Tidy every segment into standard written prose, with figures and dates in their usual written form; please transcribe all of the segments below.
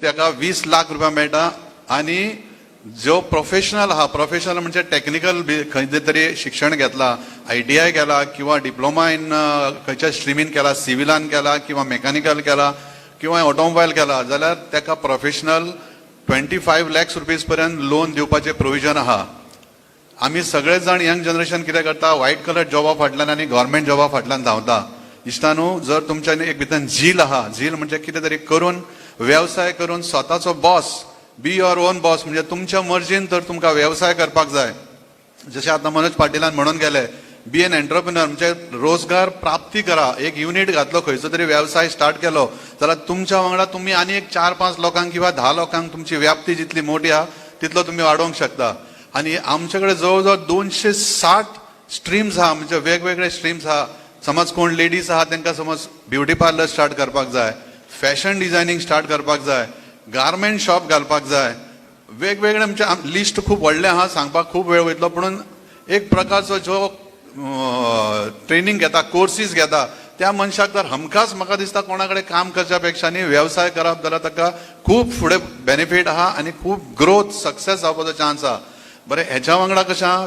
ताका 20 लाख रुपया मेळटा आणि जो प्रोफेशनल आहा, प्रोफेशनल म्हणजे टेक्निकल खंय तरी शिक्षण घेतला, ITI केला किंवा डिप्लोमा इन खंयच्या स्ट्रिमीन केला, सिव्हिलान केला किंवा मेकॅनिकल केला किंवा ऑटोमोबाईल केला, जाल्यार ताका प्रोफेशनल 25 लाख रुपीज पर्यंत लोन दिवपाचे प्रोविजन आहा. आमी सगळे जाण यंग जनरेशन कितें करता, व्हायट कलर जॉबा फाटल्यान आनी गव्हर्मेंट जॉबा फाटल्यान धांवता. दिसता न्हू, जर तुमच्या एक भितर झील आहा, झील म्हणजे कितें तरी करून व्यवसाय करून स्वताचो boss, B your own boss, म्हणजे तुमच्या मर्जीन तर तुमकां व्यवसाय करपाक जाय. जशें आतां मनोज पाटीलान म्हणून गेले, बी एन एंटरप्रिनर म्हणजे रोजगार प्राप्ती करा. एक युनिट घातलो, खंयचो तरी व्यवसाय स्टार्ट केलो जाल्यार तुमच्या वांगडा तुम्ही आनी एक 4-5 लोकांक किंवा 10 लोकांक तुमची व्याप्ती जितली मोठी आहा तितलो तुम्ही वाडोवंक शकता. आणि आमच्याकडे जवळजवळ 260 स्ट्रीम्स आहा, म्हणजे वेगवेगळे स्ट्रीम्स आहा. समज कोण लेडीज आहा तांकां समज ब्युटी पार्लर स्टार्ट करपाक जाय, फॅशन डिझायनिंग स्टार्ट करपाक जाय, गारमेंट शॉप घालपाक जाय, वेगवेगळे म्हणजे लिस्ट खूप व्हडलें आहा, सांगपाक खूप वेळ वयतलो. पूण एक प्रकारचो जो ट्रेनिंग घेता, कोर्सीस घेता, त्या मनशाक तर हमखास म्हाका दिसता कोणा कडेन काम करच्या पेक्षा न्ही व्यवसाय करप जाल्यार ताका खूप फुडें बेनिफीट आहा आणि खूप ग्रोथ सक्सेस जावपाचो चान्स आहा. बरें, हेच्या वांगडा कशें आहा,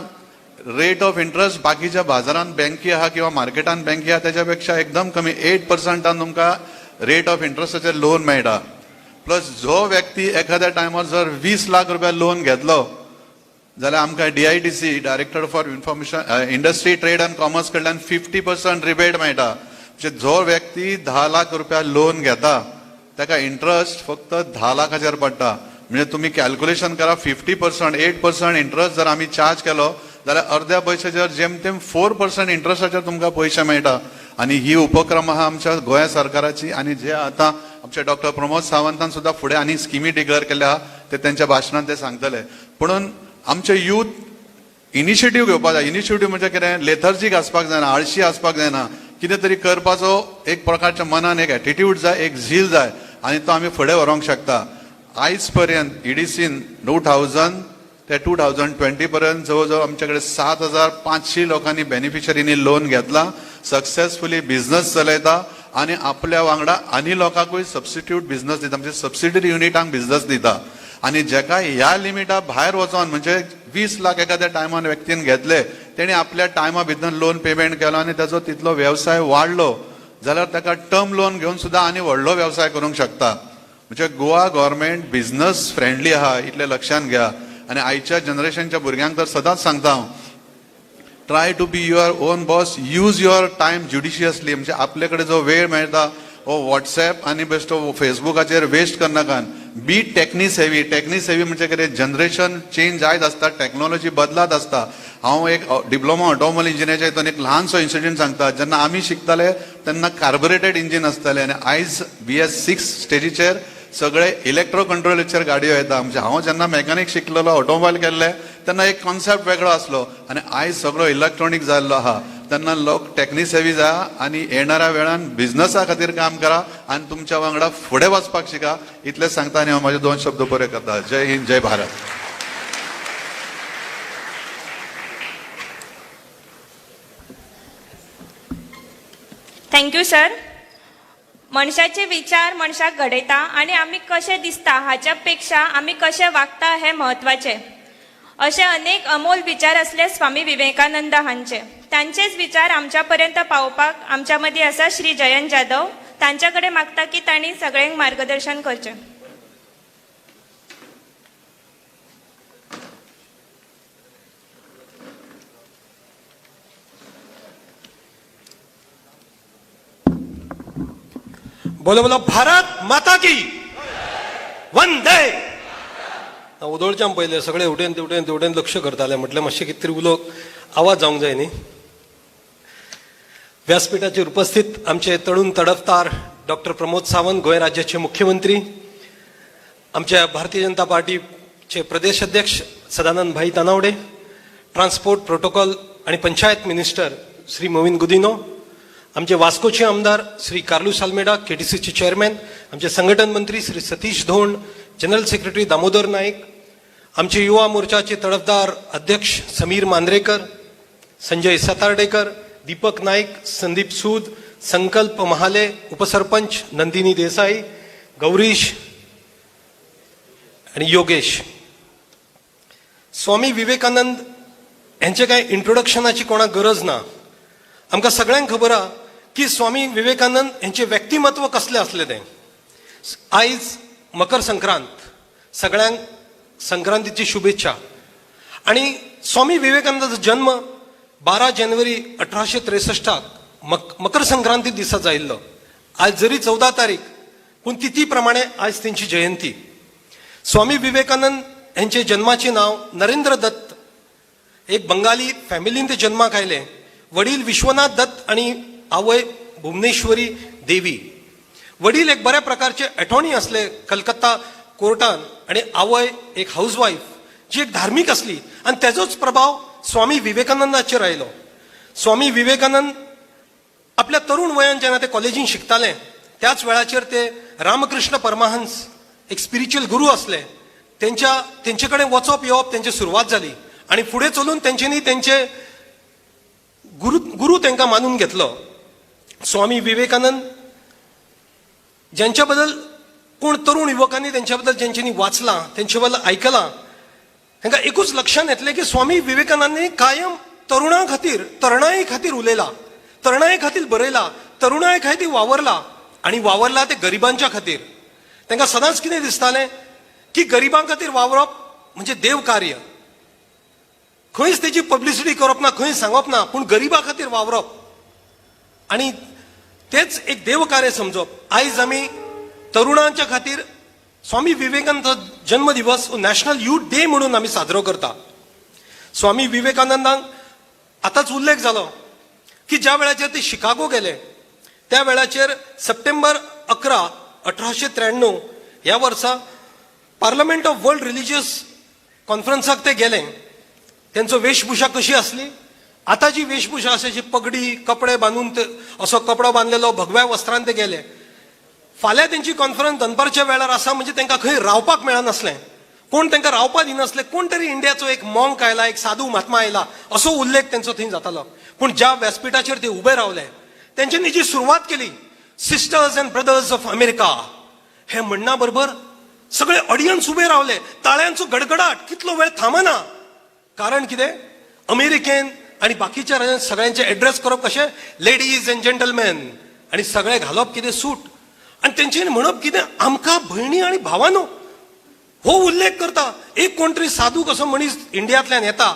रेट ऑफ इंट्रस्ट बाकीच्या बाजारांत बँकी आहा किंवा मार्केटान बँकी आहा त्याच्या पेक्षा एकदम कमी 8% तुमकां रेट ऑफ इंट्रस्टाचेर लोन मेळटा. प्लस जो व्यक्ती एखाद्या टायमार जर 20 लाख रुपया लोन घेतलो जाल्यार आमकां DITC, director for information industry trade and commerce कडल्यान 50% रिबेट मेळटा. म्हणजे जो व्यक्ती 10 लाख रुपया लोन घेता ताका इंट्रस्ट फक्त 10 लाखाचेर पडटा. म्हणजे तुम्ही कॅल्क्युलेशन करा, 50% 8% इंट्रस्ट जर आम्ही चार्ज केलो जाल्यार अर्ध्या पयशाचेर जेमतेम 4% इंट्रस्टाचेर तुमकां पयशे मेळटा. आणि ही उपक्रम आहा आमच्या गोंय सरकाराची, आणि जे आता आमचे डॉक्टर प्रमोद सावंतान सुद्धा फुडें आनी स्किमी डिक्लेअर केल्या आहा, ते त्यांच्या भाशणात ते सांगतले. म्हणून आमचे यूथ इनिशिएटीव घेवपाक जाय. इनिशिएटीव म्हणजे कितें, लेथर्जीक आसपाक जायना, आळशी आसपाक जायना, कितें तरी करपाचो एक प्रकारच्या मनान एक एटिट्यूड जाय, एक झील जाय, आणि तो आमी फुडें व्हरूंक शकता. आयज पर्यंत EDCन 2000 ते 2020 पर्यंत जवळजवळ आमच्याकडे 7500 लोकांनी बेनिफिशरीनी लोन घेतला, सक्सेसफुली बिझनेस चलयता आणि आपल्या वांगडा आनी लोकांकूय सबस्टिट्यूट बिझनेस दिता, म्हणजे सबसिडरी युनिटांक बिझनेस दिता. आणि जेका ह्या लिमिटा भायर वचोन म्हणजे 20 लाख एखाद्या टायमान व्यक्तीन घेतले, तेणे आपल्या टायमा भितर लोन पेमेंट केलो आणि त्याचो तितलो व्यवसाय वाडलो जाल्यार ताका टर्म लोन घेवन सुद्धा आनी व्हडलो व्यवसाय करूंक शकता. म्हणजे गोवा गव्हर्मेंट बिझनेस फ्रेंडली आहा, इतले लक्षात घ्या. आणि आयच्या जनरेशनच्या भुरग्यांक तर सदांच सांगता हांव, try to be your own boss, use your time judiciously. म्हणजे आपले कडेन जो वेळ मेळटा हो व्हॉट्सॲप आणि बेश्टो फेसबुकाचेर वेस्ट करनाकान. बी टेक्निस हेवी. टेक्निस हेवी म्हणजे कितें, जनरेशन चेंज जायत आसता, टेक्नॉलॉजी बदलात आसता. हांव एक डिप्लोमा ऑटोमोबाईल इंजिनियरच्या हितून एक ल्हानसो इन्सिडेंट सांगता. जेन्ना आमी शिकताले तेन्ना कार्बोरेटेड इंजिन आसताले आणि आयज BS6 स्टेजीचेर सगळे इलेक्ट्रो कंट्रोलाचेर गाडयो येता. म्हणजे हांव जेन्ना मेकॅनिक शिकलेलो, ऑटोमोबाईल केल्ले तेन्ना एक कॉन्सेप्ट वेगळो आसलो, आणि आयज सगळो इलेक्ट्रॉनिक जाल्लो आहा. तेन्ना लोक टेक्निस हेवी जाया आणि येणाऱ्या वेळान बिझनेसा खातीर काम करा आणि तुमच्या वांगडा फुडें वचपाक शिका. इतलें सांगता आनी हांव म्हाजे 2 शब्द बरे करता. जय हिंद, जय भारत. Thank you sir. मनशाचे विचार मनशाक घडयता आणि आम्ही कशे दिसता हाच्या पेक्षा आम्ही कशे वागता हे महत्वाचे. असे अनेक अमोल विचार असले स्वामी विवेकानंद हांचे. त्यांचेच विचार आमच्या पर्यंत पावपाक आमच्या मध्ये आसा श्री जयंत जाधव. त्यांच्याकडे मागता की तांणी सगळ्यांक मार्गदर्शन करचे. बोलो बोलो भारत माता की वंदे. उदोळच्यान पहिले सगळे उठेन तेवटेन लक्ष करताले. म्हटलं मातशें कितें तरी उलोवंक आवाज जावंक जाय न्ही. व्यासपीठाचेर उपस्थित आमचे तरुण तडफदार डॉक्टर प्रमोद सावंत, गोंय राज्याचे मुख्यमंत्री, आमच्या भारतीय जनता पार्टीचे प्रदेश अध्यक्ष सदानंद भाई तानावडे, ट्रान्सपोर्ट प्रोटोकॉल आणि पंचायत मिनिस्टर श्री मोविन गुदिनो, आमचे वास्कोचे आमदार श्री कार्लूस आल्मेडा, KTCचे चेअरमॅन, आमचे संघटन मंत्री श्री सतीश धोंड, जनरल सेक्रेटरी दामोदर नाईक, आमचे युवा मोर्चाचे तडफदार अध्यक्ष समीर मांद्रेकर, संजय सातार्डेकर, दीपक नाईक, संदीप सूद, संकल्प महाले, उपसरपंच नंदिनी देसाई, गौरीश आणि योगेश. स्वामी विवेकानंद यांचे काय इंट्रोडक्शनाची कोणाक गरज ना. आमकां सगळ्यांक खबर आहा की स्वामी विवेकानंद यांचे व्यक्तिमत्व कसले असले ते. आयज मकर संक्रांत, सगळ्यांक संक्रांतीची शुभेच्छा. आणि स्वामी विवेकानंदाचो जन्म 12 जानेवारी 1863 मकर संक्रांती दिसा जायल्लो. आज जरी 14 तारीख पूण तिथी प्रमाणे आज त्यांची जयंती. स्वामी विवेकानंद यांचे जन्माचे नाव नरेंद्र दत्त, एक बंगाली फॅमिलीन ते जन्माक आयले. वडील विश्वनाथ दत्त आणि आवय भुवनेश्वरी देवी. वडील एक बऱ्या प्रकारचे अटॉर्नी असले कलकत्ता कोर्टान, आणि आवय एक हाऊसवाईफ जी एक धार्मिक असली, आणि त्याचोच प्रभाव स्वामी विवेकानंदाचेर आयलो. स्वामी विवेकानंद आपल्या तरुण वयान जेन्ना ते कॉलेजीन शिकताले त्याच वेळाचेर ते रामकृष्ण परमहंस, एक स्पिरिच्युअल गुरू असले, तेंचे कडेन वचप येवप तेंची सुरवात जाली. आणि फुडें चलून तेंच्यांनी तेंचे गुरू तांकां मानून घेतलो. स्वामी विवेकानंद ज्यांच्या बद्दल कोण तरुण युवकांनी त्यांच्या बद्दल ज्यांच्यांनी वाचलां, तेंचे बद्दल आयकलां, तांकां एकूच लक्षांत येतलें की स्वामी विवेकानंदांनी कायम तरुणां खातीर, तरणाई खातीर उलयला, तरणाई खातीर बरयला, तरुणाई खातीर वावरला, आणि वावरला ते गरिबांच्या खातीर. तांकां सदांच कितें दिसतालें की गरिबां खातीर वावरप म्हणजे देव कार्य. खंयच तेची पब्लिसिटी करप ना, खंय सांगप ना, पूण गरिबां खातीर वावरप आणि तेच एक देव कार्य समजप. आयज आमी तरुणांच्या खातीर स्वामी विवेकानंद जन्मदिवस नॅशनल यूथ डे म्हणून आमी साजरो करता. स्वामी विवेकानंदांक आतांच उल्लेख जालो की ज्या वेळाचेर ते शिकागो गेले त्या वेळाचेर सप्टेंबर 11, 1893 ह्या वर्सा पार्लमेंट ऑफ वर्ल्ड रिलिजियस कॉन्फरन्साक ते गेले. त्यांचो वेशभूषा कशी असली? आताची वेशभूषा अशी पगडी कपडे बांधून ते असो कपडो बांधलेलो भगव्या वस्त्रांत ते गेले. फाल्यां त्यांची कॉन्फरन्स दनपारच्या वेळार आसा म्हणजे तांकां खंय रावपाक मेळनासलें, कोण तांकां रावपाक दिनासले. कोण तरी इंडियाचो एक मॉंक आयला, एक साधू महात्मा आयला असो उल्लेख त्यांचो थंय जातालो. पूण ज्या व्यासपीठाचेर ते उबे रावले तेंच्यांनी जी सुरवात केली, sisters and brothers of America हे म्हणना बरोबर सगळे ऑडियन्स उबे रावले. ताळ्यांचो गडगडाट कितलो वेळ थांबना. कारण कितें? अमेरिकेन आणि बाकीच्या राज्यांत सगळ्यांचे एड्रेस करप कशें, लेडीज अँड जेंटलमॅन, आणि सगळे घालप कितें सूट, आणि तेंच्यांनी म्हणप कितें, आमकां भयणी आणि भावांनो. हो उल्लेख करता एक कोण तरी साधू कसो मनीस इंडियांतल्यान येता.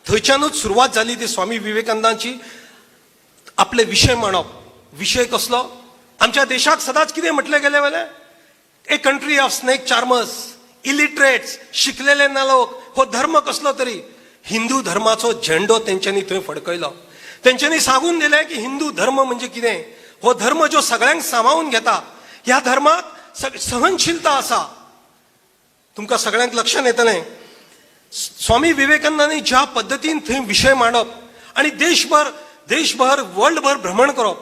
थंयच्यानूच सुरवात जाली ती स्वामी विवेकानंदांची आपले विशय मांडप. विशय कसलो? आमच्या देशाक सदांच कितें म्हटलें गेलें वयलें, a country of snake charmers, illiterates, शिकलेले ना लोक. हो धर्म कसलो तरी. हिंदू धर्माचो झेंडो तेंच्यांनी थंय फडकयलो. तेंच्यांनी सांगून दिलें की हिंदू धर्म म्हणजे कितें. हो धर्म जो सगळ्यांक सांबाळून घेता. ह्या धर्माक सहनशीलता आसा. तुमकां सगळ्यांक लक्षांत येतलें स्वामी विवेकानंदांनी ज्या पद्दतीन थंय विशय मांडप आणि देशभर वर्ल्डभर भ्रमण करप.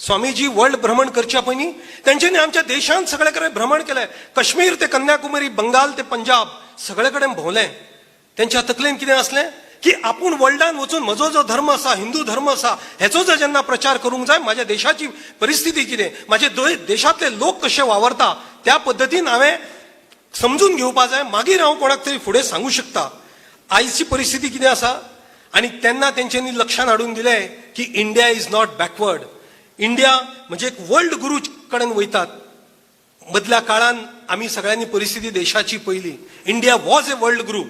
स्वामीजी वर्ल्ड भ्रमण करच्या पयलीं तेंच्यांनी आमच्या देशांत सगळे कडेन भ्रमण केलें. काश्मीर ते कन्याकुमारी, बंगाल ते पंजाब सगळे कडेन भोंवलें. तेंच्या तकलेन कितें आसलें की आपूण वर्ल्डान वचून म्हजो जो धर्म आसा, हिंदू धर्म आसा, हेचो जर जेन्ना प्रचार करूंक जाय, म्हाज्या देशाची परिस्थिती कितें, म्हाजे देशांतले लोक कशे वावरता त्या पद्दतीन हांवें समजून घेवपा जाय. मागीर हांव कोणाक तरी फुडें सांगू शकता आयची परिस्थिती कितें आसा. आणि तेन्ना तेंच्यांनी लक्षांत हाडून दिलें की India is not backward. India म्हणजे एक वर्ल्ड गुरू कडेन वयतात. मदल्या काळान आमी सगळ्यांनी परिस्थिती देशाची पयली. इंडिया वॉज ए वर्ल्ड गुरू.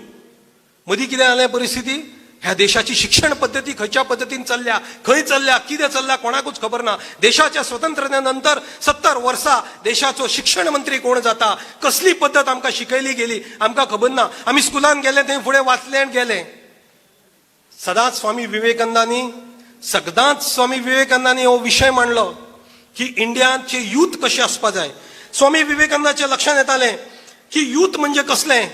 मदीं कितें जालें परिस्थिती, ह्या देशाची शिक्षण पद्दती खंयच्या पद्दतीन चल्ल्या, खंय चल्ल्या, कितें चल्ल्या कोणाकूच खबर ना. देशाच्या स्वातंत्र्यानंतर 70 वर्सां देशाचो शिक्षण मंत्री कोण जाता, कसली पद्दत आमकां शिकयली गेली आमकां खबर ना. आमी स्कुलान गेले थंय फुडें वाचले आनी गेले. सदांच स्वामी विवेकानंदांनी हो विशय मांडलो की इंडियाचे यूथ कशें आसपा जाय. स्वामी विवेकानंदाच्या लक्षांत येतालें की यूथ म्हणजे कसलें,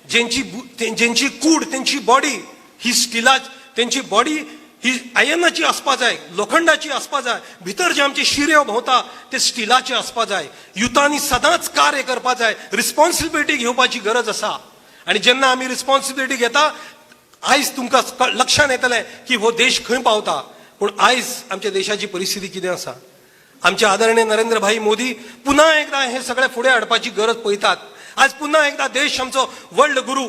ज्यांची कूड, त्यांची बॉडी ही स्टिला, त्यांची बॉडी ही आयनाची आसपा जाय, लोखंडाची आसपा जाय. भितर जे आमचे शिरे भोंवता ते स्टिलाचे आसपा जाय. युथांनी सदांच कार्य करपा जाय. रिस्पॉन्सिबिलिटी घेवपाची गरज आसा. आणि जेन्ना आमी रिस्पॉन्सिबिलिटी घेता, आयज तुमकां लक्षांत येतलें की हो देश खंय पावता. पूण आयज आमच्या देशाची परिस्थिती कितें आसा. आमचे आदरणीय नरेंद्र भाई मोदी पुन्हा एकदा हे सगळे फुडें हाडपाची गरज पळयतात. आज पुन्हा एकदा देश आमचो वर्ल्ड गुरू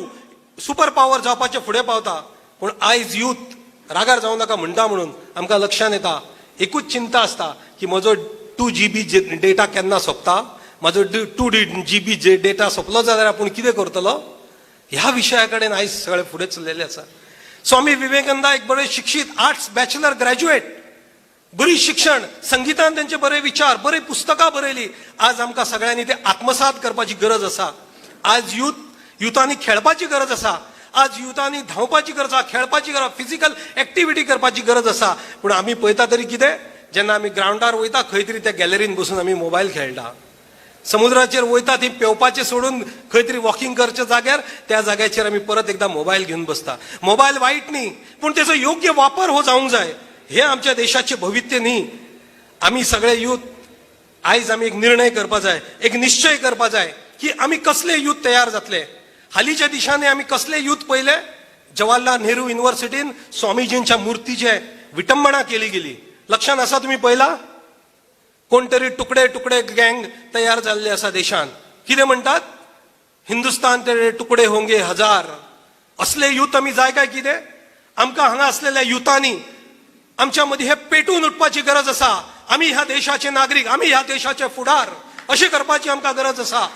सुपर पॉवर जावपाचे फुडें पावता. पूण आयज यूथ रागार जावं नाका म्हणटा म्हणून आमकां लक्षांत येता, एकूच चिंता आसता की म्हजो 2 GB डेटा केन्ना सोंपता, म्हजो 2 GB डेटा सोंपलो जाल्यार आपूण कितें करतलो. ह्या विशया कडेन आयज सगळे फुडें चल्लेले आसा. स्वामी विवेकानंद एक बरे शिक्षीत आर्ट्स बॅचलर ग्रॅज्युएट, बरी शिक्षण, संगीतान त्यांचे बरे विचार, बरे पुस्तकां बरयली. आज आमकां सगळ्यांनी ते आत्मसात करपाची गरज आसा. आज युथांनी खेळपाची गरज आसा. आज युथांनी धांवपाची गरज आसा, खेळपाची गरज, फिजिकल एक्टिविटी करपाची गरज आसा. पूण आमी पळयता तरी कितें, जेन्ना आमी ग्रावंडार वयता खंय तरी त्या गॅलरीन बसून आमी मोबायल खेळटा. समुद्राचेर वयता थंय पेंवपाचें सोडून खंय तरी वॉकिंग करच्या जाग्यार त्या जाग्याचेर आमी परत एकदा मोबायल घेवन बसता. मोबायल वायट न्ही, पूण तेजो योग्य वापर हो जावंक जाय. हे आमच्या देशाचे भवित्य न्ही. आमी सगळे यूथ आयज आमी एक निर्णय करपा जाय, एक निश्चय करपा जाय की आमी कसले यूथ तयार जातले. हालींच्या दिसांनी आमी कसले यूथ पयले, जवाहरलाल नेहरू युनिव्हर्सिटीन स्वामीजींच्या मुर्तीचे विटंबना केली गेली. लक्षात आसा तुमी पळयला, कोण तरी तुकडे तुकडे गँग तयार जाल्ले आसा देशान. कितें म्हणटात, हिंदुस्तान तेरे तुकडे होंगे हजार. असले यूथ आमी जाय काय कितें. आमकां हांगा असलेल्या युथांनी आमच्या मदीं हे पेटून उठपाची गरज आसा. आमी ह्या देशाचे नागरीक, आमी ह्या देशाचे फुडार अशें करपाची आमकां गरज आसा.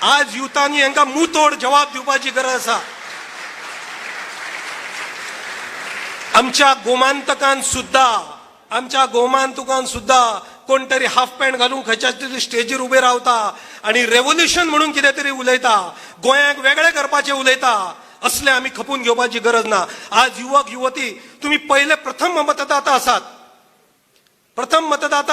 आज युथांनी हांकां मुतोड जवाब दिवपाची गरज आसा. आमच्या गोमांतकान सुद्धा कोण तरी हाफ पॅन्ट घालून खंयच्या तरी स्टेजीर उबे रावता आणि रेव्होल्युशन म्हणून कितें तरी उलयता, गोंयाक वेगळे करपाचें उलयता. असले आमी खपून घेवपाची गरज ना. आज युवक युवती तुम्ही पहिले प्रथम मतदाता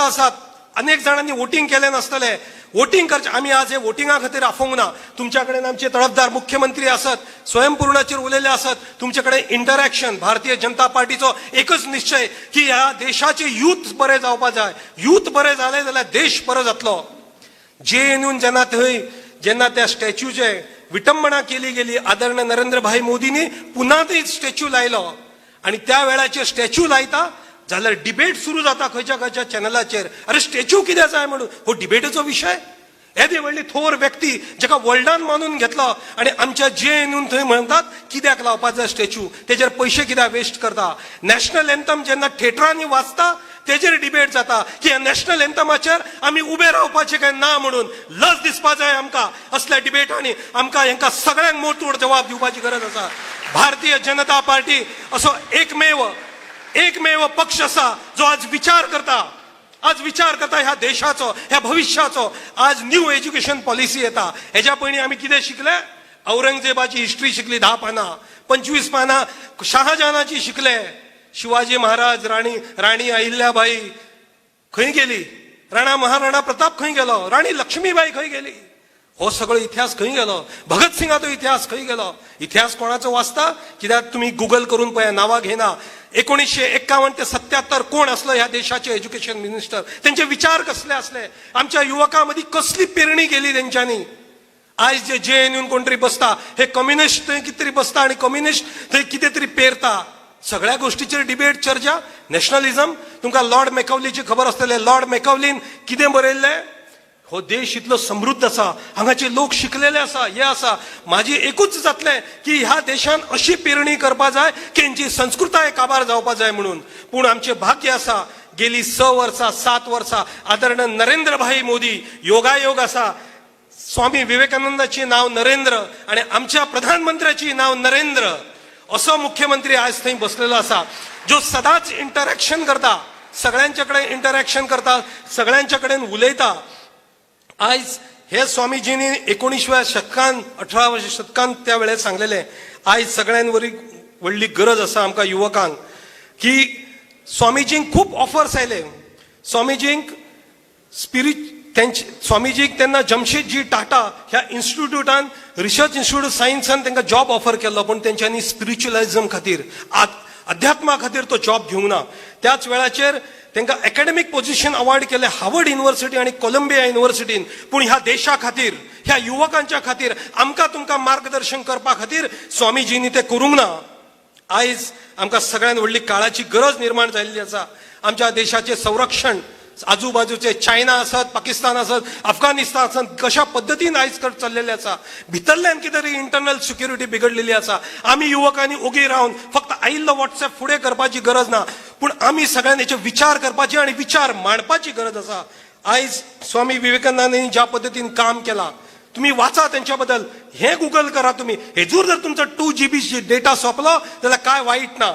आसात. अनेक जणांनी वोटिंग केले नसतले. वोटिंग करचे, आमी आज हे वोटिंगा खातीर आफोंक ना. तुमच्या कडेन आमचे तळपदार मुख्यमंत्री आसत, स्वयंपूर्णाचेर उलयले आसत. तुमचे कडेन इंटरॅक्शन, भारतीय जनता पार्टीचो एकच निश्चय की ह्या देशाचे यूथ बरे जावपा जाय. यूथ बरे जाले जाल्यार देश बरो जातलो. JNU जेन्ना त्या स्टॅच्यूचे विटंबना केली गेली, आदरणीय नरेंद्र भाई मोदींनी पुन्हा ते स्टॅच्यू लायलो. आणि त्या वेळाचेर स्टॅच्यू लायता जाल्यार डिबेट सुरू जाता खंयच्या चॅनलाचेर. अरे स्टॅच्यू कित्याक जाय म्हणून, हो डिबेटीचो विशय. येदी व्हडली थोर व्यक्ती जाका वर्ल्डान मानून घेतलो आणि आमच्या JNU थंय म्हणतात कित्याक लावपाक जाय स्टॅच्यू, तेजेर पयशे कित्याक वेस्ट करता. नॅशनल एंथम जेन्ना थिएटरांनी वाजता तेजेर डिबेट जाता की ह्या नॅशनल एंथमाचेर आमी उबे रावपाचे काय ना म्हणून. लज दिसपा जाय आमकां असल्या डिबेटांनी. आमकां हांकां सगळ्यांक मोडतोड जवाब दिवपाची गरज आसा. भारतीय जनता पार्टी असो एकमेव पक्ष आसा जो आज विचार करता ह्या देशाचो, ह्या भविष्याचो. आज न्यू एज्युकेशन पॉलिसी येता. हेज्या पयलीं आमी कितें शिकले, औरंगजेबाची हिस्ट्री शिकली 10 पानां, 25 पानां शहाजहानाची शिकले. शिवाजी महाराज, राणी अहिल्याबाई खंय गेली, राणा महाराणा प्रताप खंय गेलो, राणी लक्ष्मीबाई खंय गेली, हो सगळो इतिहास खंय गेलो. भगत सिंगाचो इतिहास खंय गेलो. इतिहास कोणाचो वाचता, कित्याक तुम्ही गुगल करून पळया, नांवां घेना. 1951 ते 77 कोण असलो ह्या देशाचे एज्युकेशन मिनिस्टर, त्यांचे विचार कसले असले, आमच्या युवकांमध्ये कसली पेरणी केली त्यांच्यानी. आज जे JNU कोण तरी बसता, हे कम्युनिस्ट थंय कितें तरी बसता आणि कम्युनिस्ट थंय कितें तरी पेरता. सगळ्या गोष्टीचेर डिबेट, चर्चा. नॅशनलिझम, तुमकां लॉर्ड मॅकावलीची खबर आसतले. लॉर्ड मॅकावलीन कितें बरयल्लें, हो देश इतलो समृद्ध आसा, हांगाचे लोक शिकलेले आसा, हे आसा. माझी एकूच जातलें की ह्या देशान अशी पेरणी करपा जाय की हांची संस्कृताय काबार जावपा जाय म्हणून. पूण आमचे भाग्य आसा, गेली 7 वर्सां आदरणीय नरेंद्र भाई मोदी योगायोग आसा. स्वामी विवेकानंदाची नाव नरेंद्र आणि आमच्या प्रधानमंत्र्याची नाव नरेंद्र. असो मुख्यमंत्री आज थंय बसलेलो आसा जो सदांच इंटरॅक्शन करता, सगळ्यांच्या कडेन इंटरॅक्शन करता, सगळ्यांच्या कडेन उलयता. आज हे स्वामीजींनी 19व्या शतकान 18व्या शतकान त्या वेळेर सांगलेले. आज सगळ्यां व्हडली गरज आसा आमकां युवकांक की स्वामीजींक खूप ऑफर्स आयले. स्वामीजींक स्वामीजीक तेन्ना जमशेदजी टाटा ह्या इन्स्टिट्यूटान, रिसर्च इन्स्टिट्यूट सायन्सान तांकां जॉब ऑफर केल्लो, पण तेंच्यांनी स्पिरिच्युअलिझम खातीर, अध्यात्मा खातीर तो जॉब घेवंक ना. त्याच वेळाचेर तांकां एकेडमिक पोझिशन अवॉर्ड केले हार्वर्ड युनिव्हर्सिटी आणि कोलंबिया युनिव्हर्सिटीन. पूण ह्या देशा खातीर, ह्या युवकांच्या खातीर, आमकां तुमकां मार्गदर्शन करपा खातीर स्वामीजींनी ते करूंक ना. आयज आमकां सगळ्यांत व्हडली काळाची गरज निर्माण जाल्ली आसा. आमच्या देशाचे संरक्षण, आजूबाजूचे चायना असत, पाकिस्तान असत, अफगानिस्तान असत, कशा पद्धतीन आयज चल्लेले आसा. भितरल्यान कितें तरी इंटरनल सिक्युरिटी बिगडलेली आसा. आमी युवकांनी ओगी रावन फक्त आयिल्लो व्हॉट्सॲप फुडें करपाची गरज ना, पूण आमी सगळ्यांनी हेचे विचार करपाचे आणि विचार मांडपाची गरज आसा. आयज स्वामी विवेकानंदांनी ज्या पद्धतीन काम केला, तुम्ही वाचा त्यांच्या बद्दल, हे गुगल करा तुम्ही. हेजूर जर तुमचा 2 GB डेटा सोंपलो जाल्यार काय वाईट ना.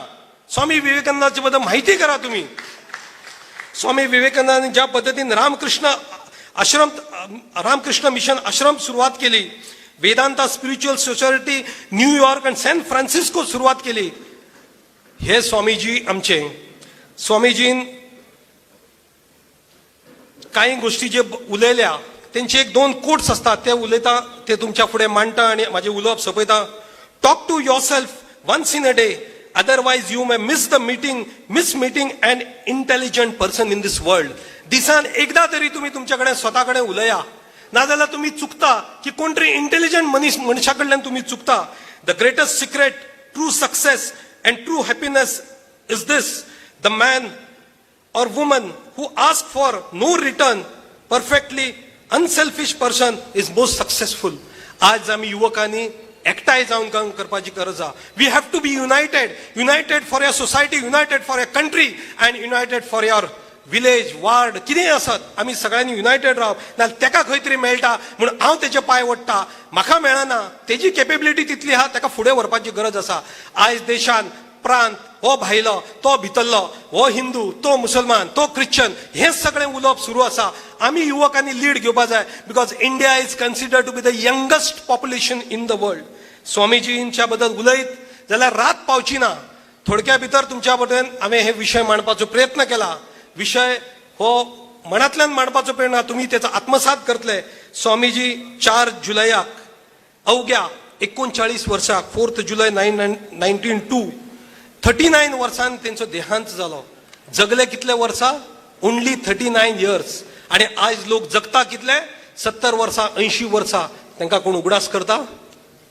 स्वामी विवेकानंदाच्या बद्दल माहिती करा तुम्ही. स्वामी विवेकानंदांनी ज्या पद्धतीने रामकृष्ण मिशन आश्रम सुरुवात केली, वेदांता स्पिरिच्युअल सोसायटी न्यूयॉर्क आणि सॅन फ्रान्सिस्को सुरुवात केली, हे स्वामीजी आमचे. स्वामीजीन काही गोष्टी जे उलयल्या, त्यांचे 1-2 कोट्स असतात, ते उलयता, ते तुमच्या पुढे मांडटा आणि माझे उलोवप सोपयता. Talk to yourself once in a day, otherwise you may miss meeting an intelligent person in this world. दिसान एकदा तरी तुम्ही तुमच्याकडे स्वतःकडे उलया, नाजाल्यार तुम्ही चुकता की कोणतरी इंटेलिजंट मनशा कडल्यान तुम्ही चुकता. The greatest secret, true success and true happiness is this: the man or woman who ask for no return, perfectly unselfish person is most successful. आज आम्ही युवकांनी एकठांय जावन काम करपाची गरज आहा. We have to be united for your society, united for your country and united for your village, ward, कितेंय आसत, आमी सगळ्यांनी युनायटेड रावप. नाल्यार तेका खंय तरी मेळटा म्हणून हांव तेचे पांय ओडटा, म्हाका मेळना, तेजी कॅपेबिलिटी तितली आहा, तेका फुडें व्हरपाची गरज आसा. आयज देशान प्रांत, हो भायलो, तो भितरलो, हो हिंदू, तो मुसलमान, तो ख्रिश्चन, हे सगळें उलोवप सुरू आसा. आमी युवकांनी लीड घेवपाक जाय, because India is considered to be the youngest population in the world. स्वामीजींच्या बद्दल उलयत जाल्यार रात पावची ना. थोडक्या भितर तुमच्या बद्दल हांवें हे विशय मांडपाचो प्रयत्न केला. विशय हो मनांतल्यान मांडपाचो प्रयत्न, तुम्ही त्याचा आत्मसात करतले. स्वामीजी 4 जुलयाक अवघ्या 39 वर्साक, 4 जुलै 1902, 39 वर्सान त्यांचो देहांत जालो. जगले कितले वर्सां? Only 39 years. आणि आज लोक जगता कितले? 70 वर्सां, 80 वर्सां. तांकां कोण उगडास करता?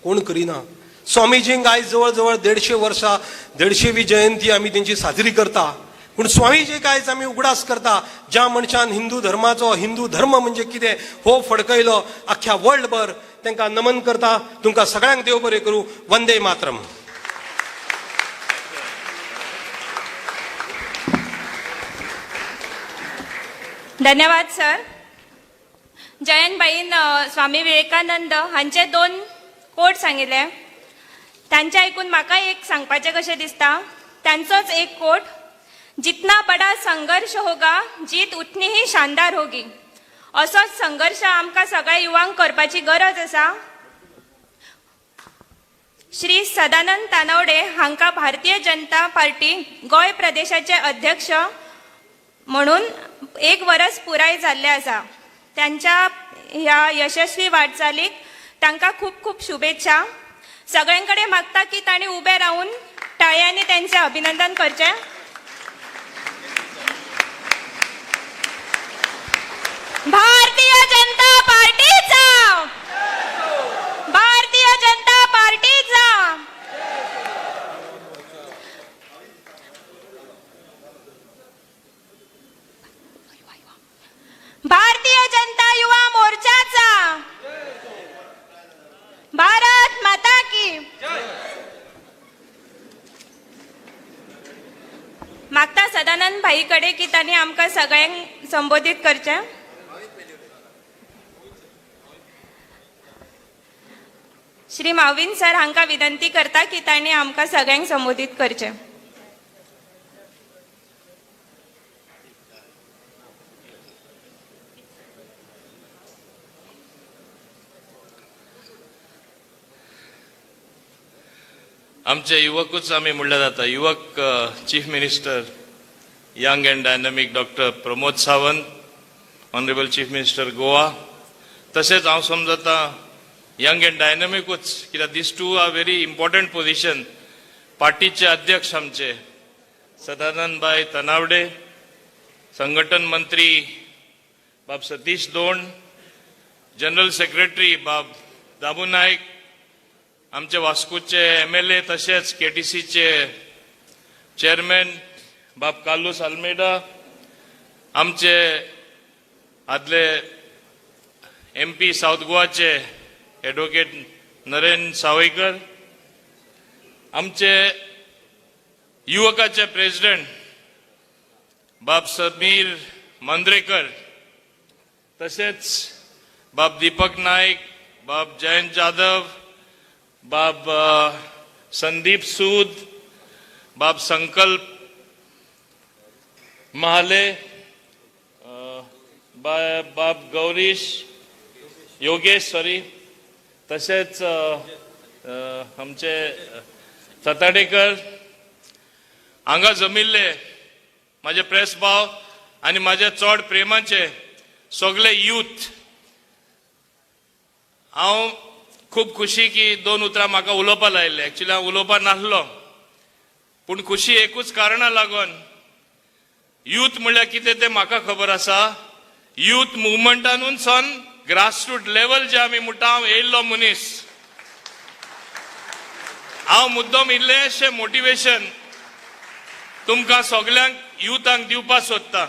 कोण करिना. स्वामीजींक आयज जवळ जवळ 150 वर्सां, 150वी जयंती आमी तेंची साजरी करता. पूण स्वामीजीक आयज आमी उगडास करता, ज्या मनशान हिंदू धर्माचो, हिंदू धर्म म्हणजे कितें हो फडकयलो अख्ख्या वर्ल्डभर, तांकां नमन करता. तुमकां सगळ्यांक देव बरें करूं. वंदे मातरम. धन्यवाद सर. जयंतबाईन स्वामी विवेकानंद हांचे 2 कोट सांगिल्ले. तांचे ऐकून म्हाका एक सांगपाचें कशें दिसता. त्यांचोच एक कोट: जितना बड़ा संघर्ष होगा, जीत उतनी ही शानदार होगी. असोच संघर्ष आमकां सगळ्या युवांक करपाची गरज आसा. श्री सदानंद तानवडे हांकां भारतीय जनता पार्टी गोंय प्रदेशाचे अध्यक्ष म्हणून 1 वर्स पुराय जाल्ले आसा. त्यांच्या ह्या यशस्वी वाटचालीक तांकां खूप खूप शुभेच्छा. सगळ्यांकडे मागता की तांणी उबे राहून टाळयांनी त्यांचे अभिनंदन करचे. भारतीय जनता पार्टीचा, भारतीय जनता पार्टीचा. भारतीय जनता युवा मोर्चाचा. भारत माता की. मागता सदानंद भाईकडे की तांणी आमकां सगळ्यांक संबोधित करचे. श्री माविन सर हांकां विनंती करता की तांणी आमकां सगळ्यांक संबोधित करचे. आमचे युवकूच आम्ही म्हणलं जाता. युवक chief minister young and dynamic doctor Pramod Sawant, honourable chief minister Goa. तसेच हांव समजता यंग अँड डायनॅमिकूच, कित्याक दीस 2 आर व्हेरी इम्पॉर्टंट पोझिशन. पार्टीचे अध्यक्ष आमचे सदानंदभाई तनावडे, संघटन मंत्री बाब सतीश दोंड, जनरल सेक्रेटरी बाब दामू नाईक, आमचे वास्कोचे MLA तसेच KTCचे चेअरमॅन बाब कार्लोस अल्मेडा, आमचे आदले MP south गोवाचे advocate Naren Sawaikar, आमचे युवकाचे प्रेसिडेंट बाब समीर मांद्रेकर, तसेच बाब दीपक नाईक, बाब जयंत जाधव, बाब संदीप सूद, बाब संकल्प महाले, बाब गौरीश योगेश तसेच आमचे सताडेकर हांगा जमिल्ले माझे प्रेस भाव आणि माझे चड प्रेमाचे सगळे यूथ, हांव खूब खुशी की 2 उतरां म्हाका उलोवपा लायिल्ले. एक्चुअली हांव उलोवपा नासलो, पूण खुशी एकूच कारणां लागून यूथ म्हणल्यार कितें तें म्हाका खबर आसा. यूथ मुवमेंटानून सन ग्रासरूट लेवल जे आमी म्हणटा, हांव येयल्लो मनीस. हांव मुद्दम इल्लेशें मोटिवेशन तुमकां सगल्यांक युथांक दिवपा सोदता.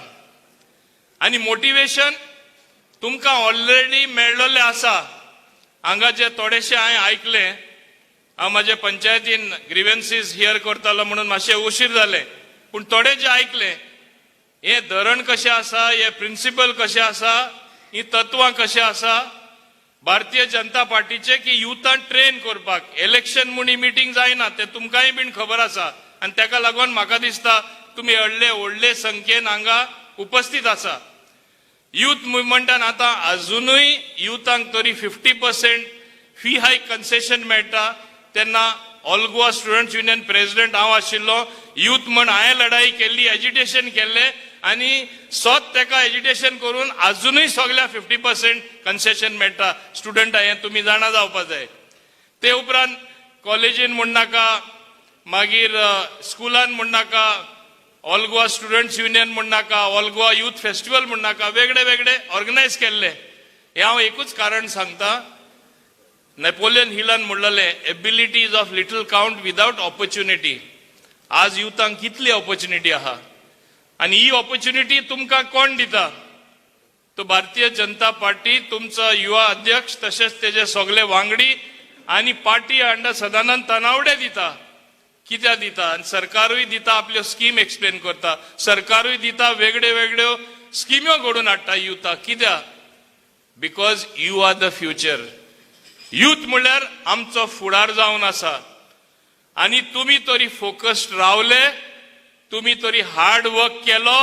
आनी मोटिवेशन तुमकां ऑलरेडी मेळ्ळलें आसा. हांगा जे थोडेशे हांवें आयकले, हांव म्हाजे पंचायतीन ग्रिव्हन्सीस हियर करतालो म्हणून मातशें उशीर जालें, पूण थोडे जे आयकले, हे धरण कशें आसा, हे प्रिंसिपल कशें आसा, ही तत्वां कशें आसा भारतीय जनता पार्टीचे की युथांक ट्रेन करपाक. इलेक्शन म्हूण ही मिटींग जायना तें तुमकांय बीन खबर आसा, आनी ताका लागून म्हाका दिसता तुमी व्हडले संख्येन हांगा उपस्थित आसा. यूथ मुवमेंटान आतां अजुनूय युथांक तरी 50% फी हायक कन्सेशन मेळटा. तेन्ना all Goa students union president हांव आशिल्लो. यूथ म्हण हांवें लढाई केल्ली, एजिटेशन केल्लें, आनी सोत तेका एजिटेशन करून अजुनूय सगळ्या 50% कन्सेशन मेळटा स्टुडंटां. हें तुमी जाणा जावपा जाय. ते उपरांत कॉलेजीन म्हण नाका, मागीर स्कुलान म्हण नाका, ऑल गोवा स्टुडंट्स युनियन म्हण नाका, ऑल गोवा यूथ फेस्टिवल म्हण नाका, वेगळे वेगळे ऑर्गनायज केल्ले. हे हांव एकूच कारण सांगता. नेपोलियन हिलान म्हणलेलें, abilities of little count without opportunity. आज युथांक कितली ऑपॉर्च्युनिटी आहा, आनी ही ऑपॉर्च्युनिटी तुमकां कोण दिता? तो भारतीय जनता पार्टी, तुमचो युवा अध्यक्ष, तशेंच तेजे सगळे वांगडी आनी पार्टी अंडर सदानंद तनावडे दिता. कित्याक दिता? आनी सरकारूय दिता, आपल्यो स्कीम एक्सप्लेन करता. सरकारूय दिता, वेगळ्यो वेगळ्यो स्किम्यो घडोवन हाडटा युथाक. कित्याक? Because you are the future. Youth म्हणल्यार आमचो फुडार जावन आसा. आनी तुमी तरी फोकस्ड रावले, तुमी तरी हार्ड वर्क केलो,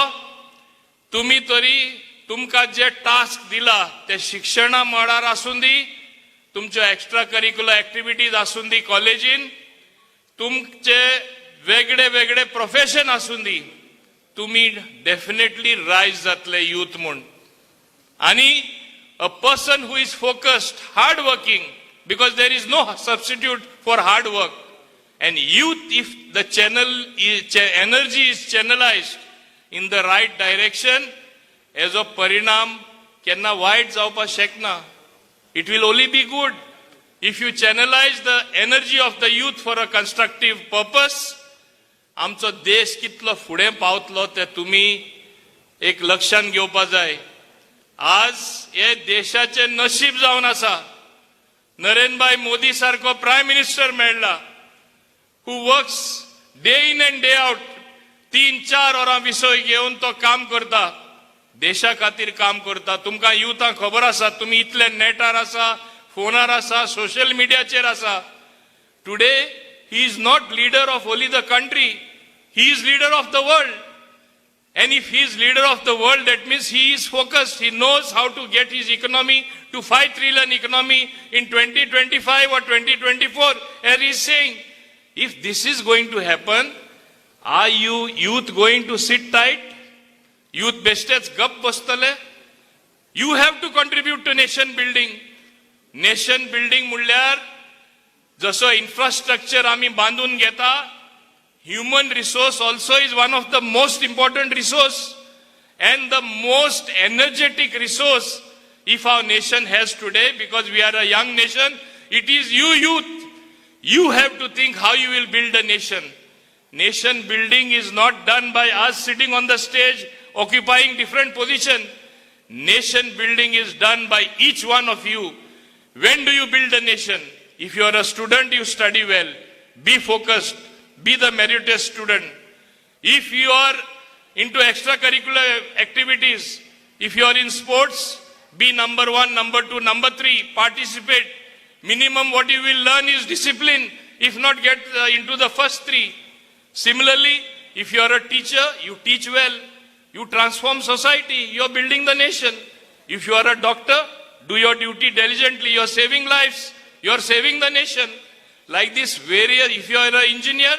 तुमी तरी तुमकां जे टास्क दिला ते शिक्षणा मळार आसूं दी, तुमच्यो एक्स्ट्रा करिक्युलर एक्टिविटीज आसूं दी कॉलेजीन, तुमचे वेगळे वेगळे प्रोफेशन आसूं दी, तुमी डेफिनेटली रायज जातले यूथ म्हूण. आनी a person who is focused, hard working, because there is no substitute for hard work. And youth, if the energy is channelized in the right direction, as a parinam, kenna wide जावपा शकना. It will only be good if you channelize the energy of the youth for a constructive purpose. आमचो देश कितलो फुडें पावतलो ते तुमी एक लक्षांत घेवपा जाय. आज हे देशाचे नशीब जावन आसा. नरेंद्र मोदी सारको प्रायम मिनिस्टर मेळ्ळा, who works day in and day out. 3-4 वरां विसय घेवन तो काम करता, देशा खातीर काम करता. तुमकां युथांक खबर आसा, तुमी इतले नेटार आसा, फोनार आसा, सोशल मिडियाचेर आसा. Today he is not leader of only the country, he is leader of the world. And if he is leader of the world, that means he is focused. He knows how to get his economy to 5 trillion economy in 2025 or 2024. And he is saying, if this is going to happen, are you youth going to sit tight? Youth bestech gap bastale. You have to contribute to nation building. Nation building म्हणल्यार जसो infrastructure आम्ही बांधून घेता, human resource also is one of the most important resource and the most energetic resource if our nation has today, because we are a young nation. It is you youth. You have to think how you will build a nation. Nation building is not done by us sitting on the stage occupying different position. Nation building is done by each one of you. When do you build a nation? If you are a student, you study well. Be focused. Be the meritorious student. If you are into extracurricular activities, if you are in sports, be number 1, number 2, number 3, participate. Minimum what you will learn is discipline. If not, get into the first 3. Similarly, if you are a teacher, you teach well. You transform society. You are building the nation. If you are a doctor, do your duty diligently. You are saving lives. You are saving the nation. Like this, if you are an engineer,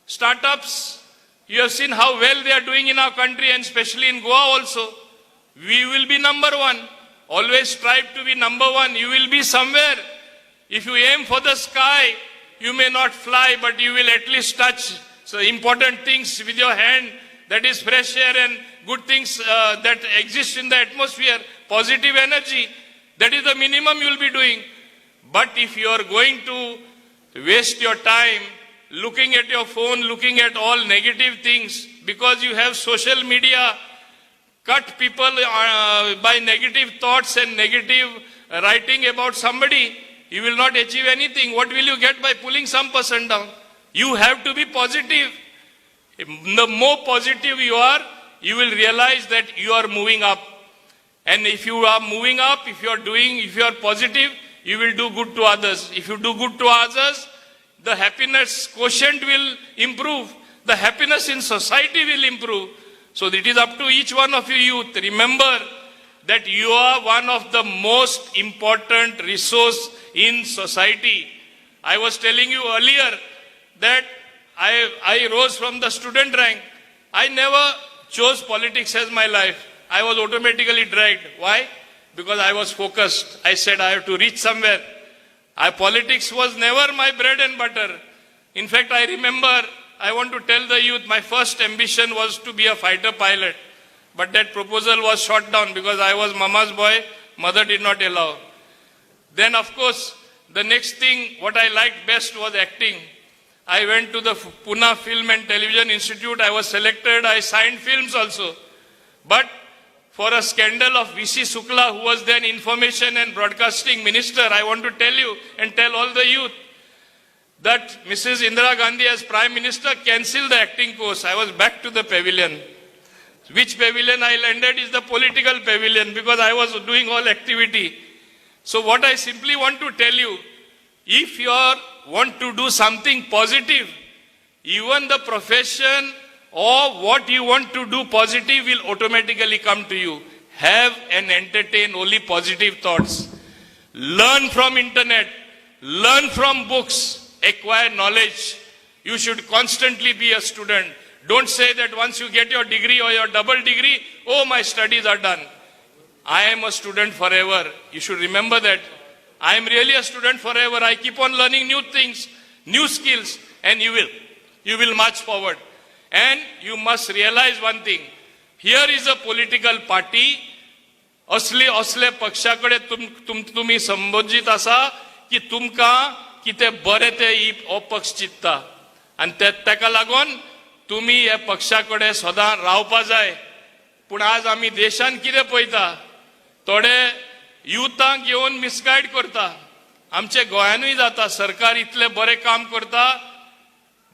startups, you have seen how well they are doing in our country and especially in Goa also. We will be number 1. Always strive to be number 1. You will be somewhere. If you aim for the sky, you may not fly, but you will at least touch important things with your hand. That is fresh air and good things that exist in the atmosphere. Positive energy. That is the minimum you will be doing. But if you are going to waste your time looking at your phone, looking at all negative things, because you have social media, cut people by negative thoughts and negative writing about somebody, you will not achieve anything. What will you get by pulling some person down? You have to be positive. The more positive you are, you will realize that you are moving up. And if you are moving up, if you are positive, you will do good to others. If you do good to others, the happiness quotient will improve. The happiness in society will improve. So it is up to each one of you youth. Remember that you are one of the most important resource in society. I was telling you earlier that I rose from the student rank. I never chose politics as my life. I was automatically dragged. Why? Because I was focused. I said I have to reach somewhere. Politics was never my bread and butter. In fact, I remember, I want to tell the youth, my first ambition was to be a fighter pilot. But that proposal was shot down because I was mama's boy. Mother did not allow. Then, of course, the next thing, what I liked best was acting. I went to the Pune Film and Television Institute. I was selected. I signed films also. But for a scandal of V.C. Sukla, who was then Information and Broadcasting Minister, I want to tell you and tell all the youth that Mrs. Indira Gandhi as Prime Minister cancelled the acting course. I was back to the pavilion. Which pavilion I landed is the political pavilion because I was doing all activity. So what I simply want to tell you, if you want to do something positive, even the profession or what you want to do positive will automatically come to you. Have and entertain only positive thoughts. Learn from internet. Learn from books. Acquire knowledge. You should constantly be a student. Don't say that once you get your degree or your double degree, oh, my studies are done. I am a student forever. You should remember that. I am really a student forever. I keep on learning new things, new skills, and you will march forward. And you must realize one thing. Here is a political party. असले पक्षाकडे तुम्ही संबोधित असा की तुमकां कितें बरें ते हो पक्ष चित्ता आनी ताका लागून तुम्ही ह्या पक्षाकडे सदां रावपा जाय. पूण आज आमी देशान कितें पळयता, थोडे युथांक घेवन मिसगायड करता. आमचे गोंयानूय जाता. सरकार इतले बरें काम करता,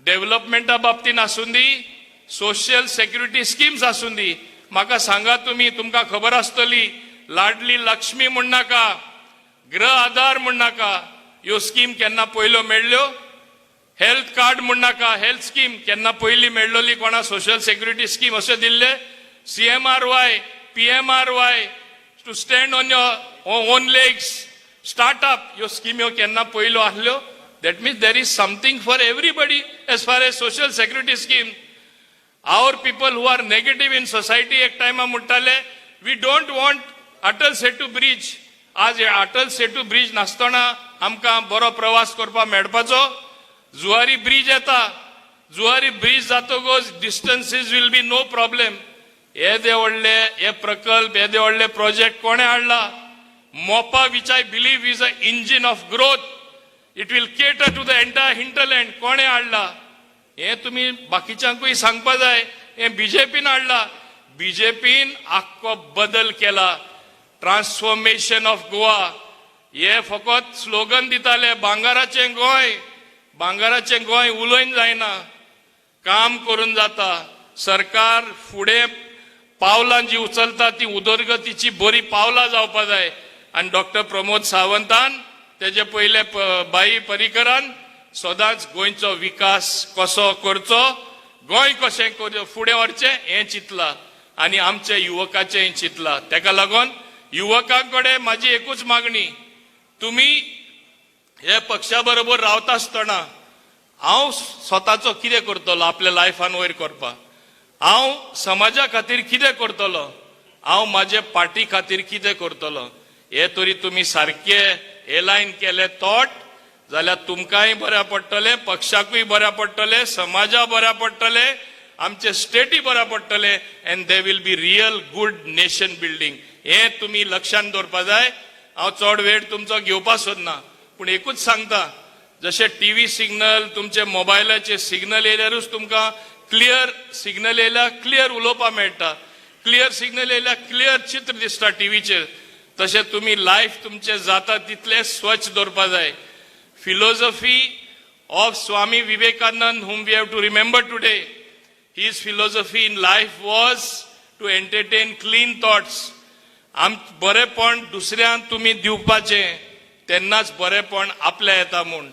डेव्हलपमेंटा बाबतीन आसूं दी, सोशल सेक्युरिटी स्किम्स आसूं दी. म्हाका सांगा तुम्ही, तुमकां खबर आसतली, लाडली लक्ष्मी म्हण नाका, गृह आधार म्हण नाका, ह्यो स्कीम केन्ना पयल्यो मेळ्ळ्यो. हेल्थ कार्ड म्हण नाका, हेल्थ स्कीम केन्ना पयली मेळ्ळली कोणा, सोशल सेक्युरिटी स्कीम अशें दिल्ले. CMRY, PMRY, to stand on your own legs, startup, ह्यो स्कीम ह्यो केन्ना पयल्यो आहल्यो. That means there is something for everybody as far as social security scheme. Our people who are negative in society एक टाइमा म्हणटाले, we don't want Atal Setu Bridge. आज Atal Setu Bridge नासतना आमकां बरो प्रवास करपाक मेळपाचो. जुवारी ब्रिज येता, जुवारी ब्रिज जातकच distances will be no problem. येदे व्हडले प्रकल्प, येदे व्हडले प्रोजेक्ट कोणे हाडला? मोपा, which I believe is an engine of growth. It will cater to the entire hinterland. कोणे हाडला? हे तुम्ही बाकीच्यांकूय सांगपा जाय. हे बीजेपीन हाडला. बीजेपीन आख्खो बदल केला. ट्रान्सफॉर्मेशन ऑफ गोवा हे फकत स्लोगन दिताले. भांगाराचें गोंय उलोवन जायना, काम करून जाता. सरकार फुडें पावलां जी उचलता ती उदरगतीची बरी पावलां जावपा जाय. आनी डॉक्टर प्रमोद सावंतान तेजे पयले बाई पर्रीकरान सदांच गोंयचो विकास कसो करचो, गोंय कशें फुडें व्हरचें हें चिंतलां आनी आमच्या युवकाचेंय चिंतलां. तेका लागून युवकां कडेन म्हाजी एकूच मागणी, तुमी हे पक्षा बरोबर रावता आसतना हांव स्वताचो कितें करतलो आपल्या लायफान वयर करपाक, हांव समाजा खातीर कितें करतलो, हांव म्हाजे पार्टी खातीर कितें करतलो, हे तरी तुमी सारके एलायन केले तोट जाल्यार तुमकांय बऱ्या पडटले, पक्षाकूय बऱ्या पडटले, समाजा बऱ्या पडटले, आमचे स्टेटी बऱ्या पडटले, and they will be real good nation building. हे तुमी लक्षांत दवरपा जाय. हांव चड वेळ तुमचो घेवपा सोदना, पूण एकूच सांगता, जशें टीव्ही सिग्नल तुमचे मोबायलाचे सिग्नल येयल्यारूच तुमकां क्लियर सिग्नल येयल्यार क्लियर उलोवपा मेळटा, क्लियर सिग्नल येयल्यार क्लियर चित्र दिसता टीव्हीचेर, तशें तुमी लायफ तुमचे जाता तितले स्वच्छ दवरपा जाय. Philosophy of Swami Vivekananda, whom we have to remember today, his philosophy in life was to entertain clean thoughts. बरेपण दुसऱ्यांक तुमी दिवपाचें, तेन्नाच बरेपण आपल्या येता म्हूण.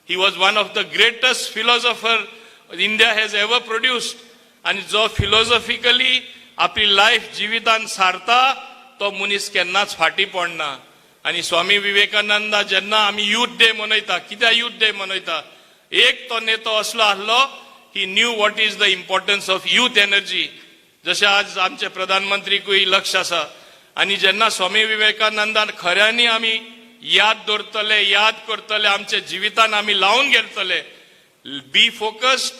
He was one of the greatest philosopher India has ever produced. आनी जो फिलॉसॉफिकली आपली लायफ जिवितान सारता तो मनीस केन्नाच फाटी पडना. आनी स्वामी विवेकानंदा जेन्ना आमी यूथ डे मनयता, कित्याक यूथ डे मनयता, एक तो नेतो असलो आहलो, he knew what is the importance of youth energy. जशें आज आमचे प्रधानमंत्रीकूय लक्ष आसा. आनी जेन्ना स्वामी विवेकानंदान खऱ्यांनी आमी याद दवरतले, याद करतले, आमच्या जिवितान आमी लावन गेलतले, be focused,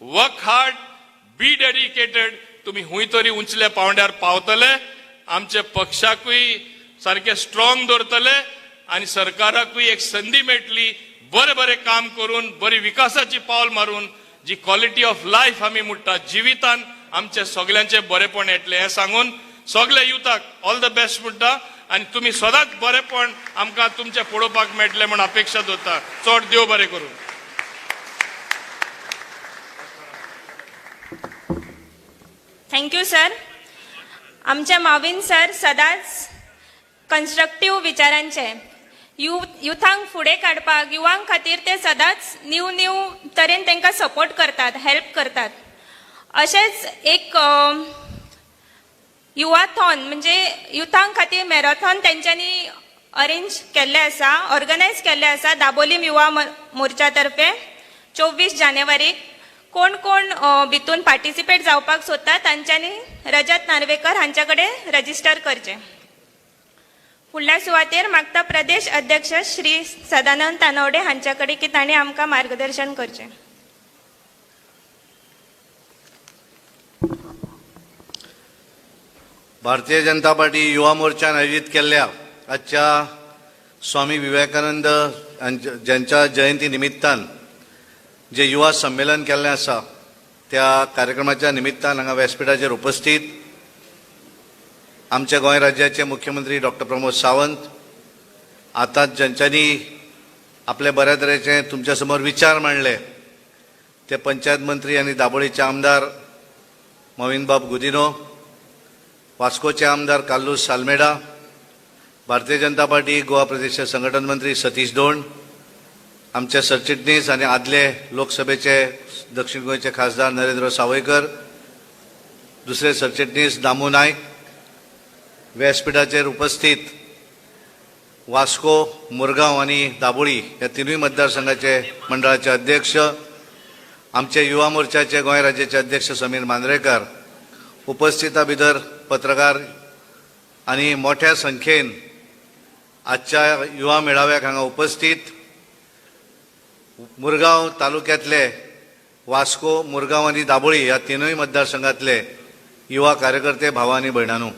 work hard, be dedicated, तुमी हुंय तरी उंचल्या पावंड्यार पावतले, आमच्या पक्षाकूय सारखे स्ट्रॉंग दवरतले आनी सरकाराकूय एक संदी मेळटली बरे बरे काम करून, बरी विकासाची पावल मारून, जी क्वॉलिटी ऑफ लायफ आमी म्हणटा जिवितान आमचे सगळ्यांचे बरेपण येतले. हे सांगून सगळे युथाक ऑल द बेस्ट म्हणटा आनी तुमी सदांच बरेपण आमकां तुमचे पळोवपाक मेळटले म्हण अपेक्षा दवरता. चड देव बरें करूं. Thank you sir. आमचे माविन सर सदांच कन्स्ट्रक्टिव्ह विचारांचे, युथांक फुडें काडपाक, युवांक खातीर ते सदांच न्यू तरेन तांकां सपोर्ट करतात, हेल्प करतात. अशेंच एक युवाथॉन म्हणजे युथांक खातीर मॅरेथॉन तेंच्यांनी अरेंज केल्ले आसा, ऑर्गनायज केल्ले आसा दाबोलीम युवा मोर्चा तर्फे 24 जानेवारीक. कोण कोण भितून पार्टिसिपेट जावपाक सोदता तांच्यांनी रजत नार्वेकर हांच्या कडेन रजिस्टर करचें. फुडल्या सुवातेर मागता प्रदेश अध्यक्ष श्री सदानंद तानवडे हांच्या कडेन की तांणी आमकां मार्गदर्शन करचें. भारतीय जनता पार्टी युवा मोर्चान आयोजित केल्ल्या आजच्या स्वामी विवेकानंद ज्यांच्या जयंती निमित्तान जे युवा संमेलन केल्लें आसा, त्या कार्यक्रमाच्या निमित्तान हांगा व्यासपीठाचेर उपस्थित आमच्या गोंय राज्याचे मुख्यमंत्री डॉक्टर प्रमोद सावंत, आतांच ज्यांच्यांनी आपले बऱ्या तरेचे तुमच्या समोर विचार मांडले ते पंचायत मंत्री आनी दाबोळीचे आमदार मोविनबाब गुदिनो, वास्कोचे आमदार कार्लोस साल्मेडा, भारतीय जनता पार्टी गोवा प्रदेश संघटन मंत्री सतीश दोंड, आमचे सरचिटणीस आनी आदले लोकसभेचे दक्षिण गोंयचे खासदार नरेंद्र सावयकर, दुसरे सरचिटणीस दामू नायक, व्यासपीठाचेर उपस्थित वास्को, मुरगांव आनी दाबोळी ह्या तिनूय मतदारसंघाचे मंडळाचे अध्यक्ष, आमचे युवा मोर्चाचे गोंय राज्याचे अध्यक्ष समीर मांद्रेकार, उपस्थिता भितर पत्रकार आनी मोठ्या संख्येन आजच्या युवा मेळाव्याक हांगा उपस्थित मुरगांव तालुक्यांतले वास्को, मुरगांव आनी दाबोळी ह्या तिनूय मतदारसंघातले युवा कार्यकर्ते भाव आनी भयणांनो,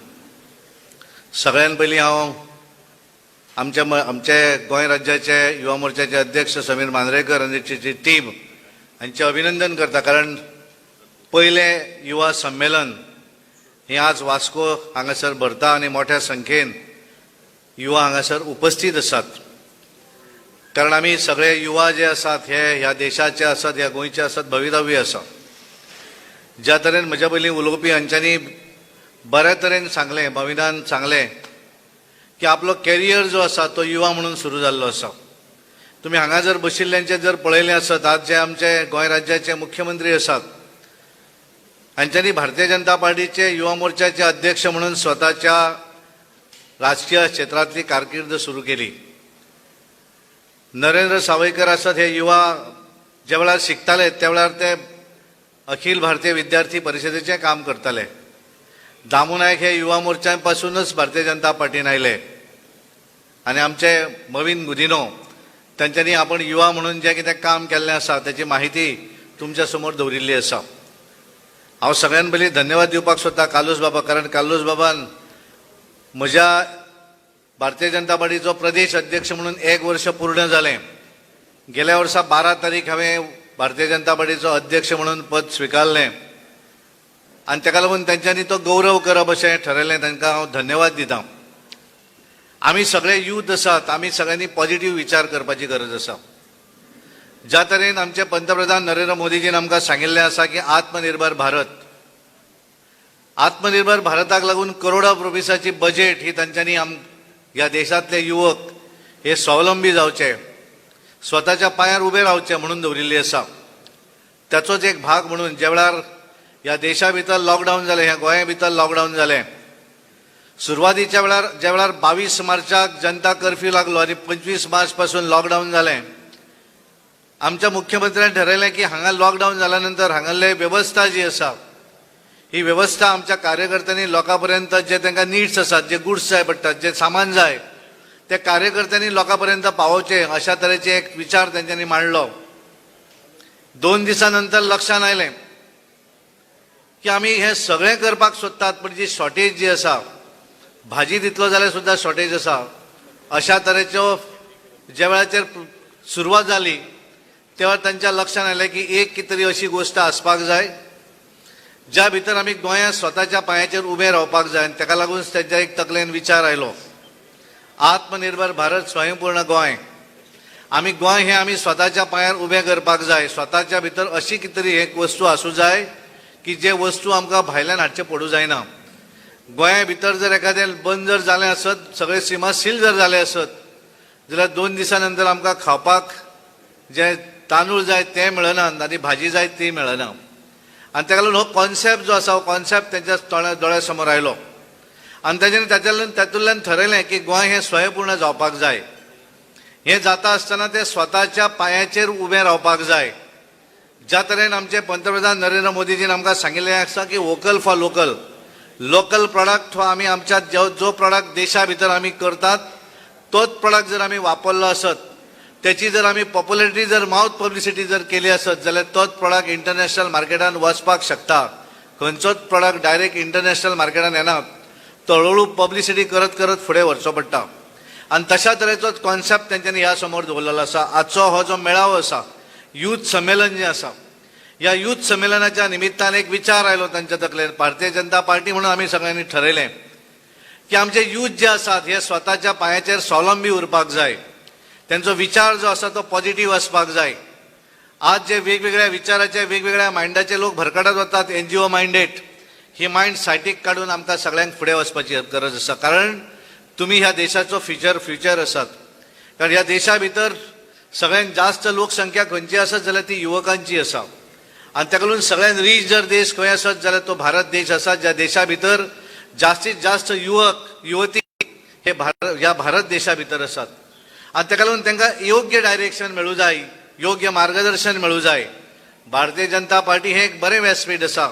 सगळ्यान पयलीं हांव आमचे गोंय राज्याचे युवा मोर्चाचे अध्यक्ष समीर मांद्रेकर आनी ताची टीम हांचें अभिनंदन करता. कारण पयलें युवा संमेलन ही आज वास्को हांगासर भरता आनी मोठ्या संख्येन युवा हांगासर उपस्थित आसात. कारण आमी सगळे युवा जे आसात हे ह्या देशाचे आसात, ह्या गोंयचे आसात, भवितव्य आसा. ज्या तरेन म्हज्या पयलीं उलोवपी हांच्यांनी बऱ्या तरेन सांगलें, भाविनान सांगलें की आपलो कॅरियर जो आसा तो युवा म्हणून सुरू जाल्लो आसा. तुम्ही हांगा जर बशिल्ल्यांचे जर पळयलें आसत, आज जे आमचे गोंय राज्याचे मुख्यमंत्री आसात हांच्यांनी भारतीय जनता पार्टीचे युवा मोर्चाचे अध्यक्ष म्हणून स्वताच्या राजकीय क्षेत्रातली कारकीर्द सुरू केली. नरेंद्र सावयकर आसत, हे युवा ज्या वेळार शिकताले त्या वेळार ते अखिल भारतीय विद्यार्थी परिषदेचें काम करताले. दामू नायक हे युवा मोर्चा पासूनच भारतीय जनता पार्टीन आयले आनी आमचे मवीन गुदिनो तांच्यांनी आपण युवा म्हणून जें कितें काम केल्लें आसा ताची माहिती तुमच्या समोर दवरिल्ली आसा. हांव सगळ्यान पयलीं धन्यवाद दिवपाक सोदतां कालूस बाबा, कारण कालूस बाबान म्हज्या भारतीय जनता पार्टीचो प्रदेश अध्यक्ष म्हणून 1 वर्ष पूर्ण जालें. गेल्या वर्सा 12 तारीख हांवें भारतीय जनता पार्टीचो अध्यक्ष म्हणून पद स्विकारलें आनी ताका लागून तांच्यांनी तो गौरव करप अशें ठरयलें. तांकां हांव धन्यवाद दितां. आमी सगळे यूथ आसात, आमी सगळ्यांनी पॉझिटिव्ह विचार करपाची गरज आसा. ज्या तरेन आमचे पंतप्रधान नरेंद्र मोदीजीन आमकां सांगिल्लें आसा की आत्मनिर्भर भारत, आत्मनिर्भर भारताक लागून करोडो रुपयाची बजेट ही तांच्यांनी ह्या देशातले युवक हे स्वावलंबी जावचे, स्वताच्या पांयार उबे रावचे म्हणून दवरिल्ली आसा. ताचोच एक भाग म्हणून ज्या वेळार ह्या देशा भितर लॉकडावन जालें, ह्या गोंया भितर लॉकडावन जालें, सुरवातीच्या वेळार ज्या वेळार 22 मार्चाक जनता कर्फ्यू लागलो आनी 25 मार्च पासून लॉकडावन जालें, आमच्या मुख्यमंत्र्यान ठरयलें की हांगा लॉकडावन जाल्या नंतर हांगासले वेवस्था जी आसा ही वेवस्था आमच्या कार्यकर्त्यांनी लोकां पर्यंत जे तांकां नीड्स आसात, जे गुड्स जाय पडटात, जे सामान जाय ते कार्यकर्त्यांनी लोकां पर्यंत पावोवचे अशा तरेचे एक विचार तांच्यांनी मांडलो. 2 दिसां नंतर लक्षांत आयलें की आमी हें सगळें करपाक सोदतात पण जी शॉर्टेज जी आसा, भाजी दितलो जाल्यार सुद्दां शॉर्टेज आसा. अशा तरेच्यो ज्या वेळाचेर सुरवात जाली तेव्हा तांच्या लक्षांत आयलें की एक कितें तरी अशी गोष्ट आसपाक जाय ज्या भितर आमी गोंयांत स्वताच्या पांयाचेर उबे रावपाक जाय. आनी ताका लागून तांच्या एक तकलेन विचार आयलो, आत्मनिर्भर भारत स्वयंपूर्ण गोंय. आमी गोंय हें आमी स्वताच्या पांयार उबें करपाक जाय. स्वताच्या भितर अशी कितें तरी एक वस्तू आसूं जाय की जे वस्तू आमकां भायल्यान हाडचे पडूं जायना. गोंया भितर जर एखादें बंद जर जालें आसत, सगळे सिमा सील जर जाले आसत जाल्यार 2 दिसां नंतर आमकां खावपाक जे तांदूळ जाय ते मेळनात आनी भाजी जाय ती मेळना. आनी ताका लागून हो कॉन्सेप्ट जो आसा हो कॉन्सेप्ट तांच्या दोळ्या समोर आयलो आनी तातूंतल्यान ठरयलें की गोंय हें स्वयंपूर्ण जावपाक जाय. हें जाता आसतना तें स्वताच्या पांयाचेर उबें रावपाक जाय. ज्या तरेन आमचे पंतप्रधान नरेंद्र मोदीजीन आमकां सांगिल्लें आसा की vocal for local, local product हो आमी आमच्या जो प्रॉडक्ट देशा भितर आमी करतात तोच प्रॉडक्ट जर आमी वापरलो आसत, त्याची जर आमी पॉप्युलरिटी जर माउथ पब्लिसिटी जर केली आसत जाल्यार तोच प्रॉडक्ट इंटरनॅशनल मार्केटान वचपाक शकता. खंयचोच प्रॉडक्ट डायरेक्ट इंटरनॅशनल मार्केटान येना, तो हळूहळू पब्लिसिटी करत करत फुडें व्हरचो पडटा. आनी तशा तरेचोच कॉन्सेप्ट तांच्यांनी ह्या समोर दवरलेलो आसा. आजचो हो जो मेळावो आसा, यूथ संमेलन जें आसा, ह्या यूथ संमेलनाच्या निमित्तान एक विचार आयलो तांच्या तकलेन. भारतीय जनता पार्टी म्हणून आमी सगळ्यांनी ठरयलें की आमचे यूथ जे आसात हे स्वताच्या पांयाचेर स्वावलंबी उरपाक जाय. त्यांचो विचार जो आसा तो पॉझिटिव्ह आसपाक जाय. आज जे वेगवेगळ्या विचाराचे वेगवेगळ्या मायंडाचे लोक भरकटत वतात, NGO मायंडेड, ही मायंड सायटीक काडून आमकां सगळ्यांक फुडें वचपाची गरज आसा. कारण तुमी ह्या देशाचो फ्युचर आसात. कारण ह्या देशा भितर सगळ्यांत जास्त लोकसंख्या खंयची आसत जाल्यार ती युवकांची आसा. आनी ताका लागून सगळ्यांत रीच जर देश खंय आसत जाल्यार तो भारत देश आसा, ज्या देशा भितर जास्तीत जास्त युवक युवती हे ह्या भारत देशा भितर आसात. आनी ताका लागून तांकां योग्य डायरेक्शन मेळूं जाय, योग्य मार्गदर्शन मेळूं जाय. भारतीय जनता पार्टी हे एक बरें व्यासपीठ आसा.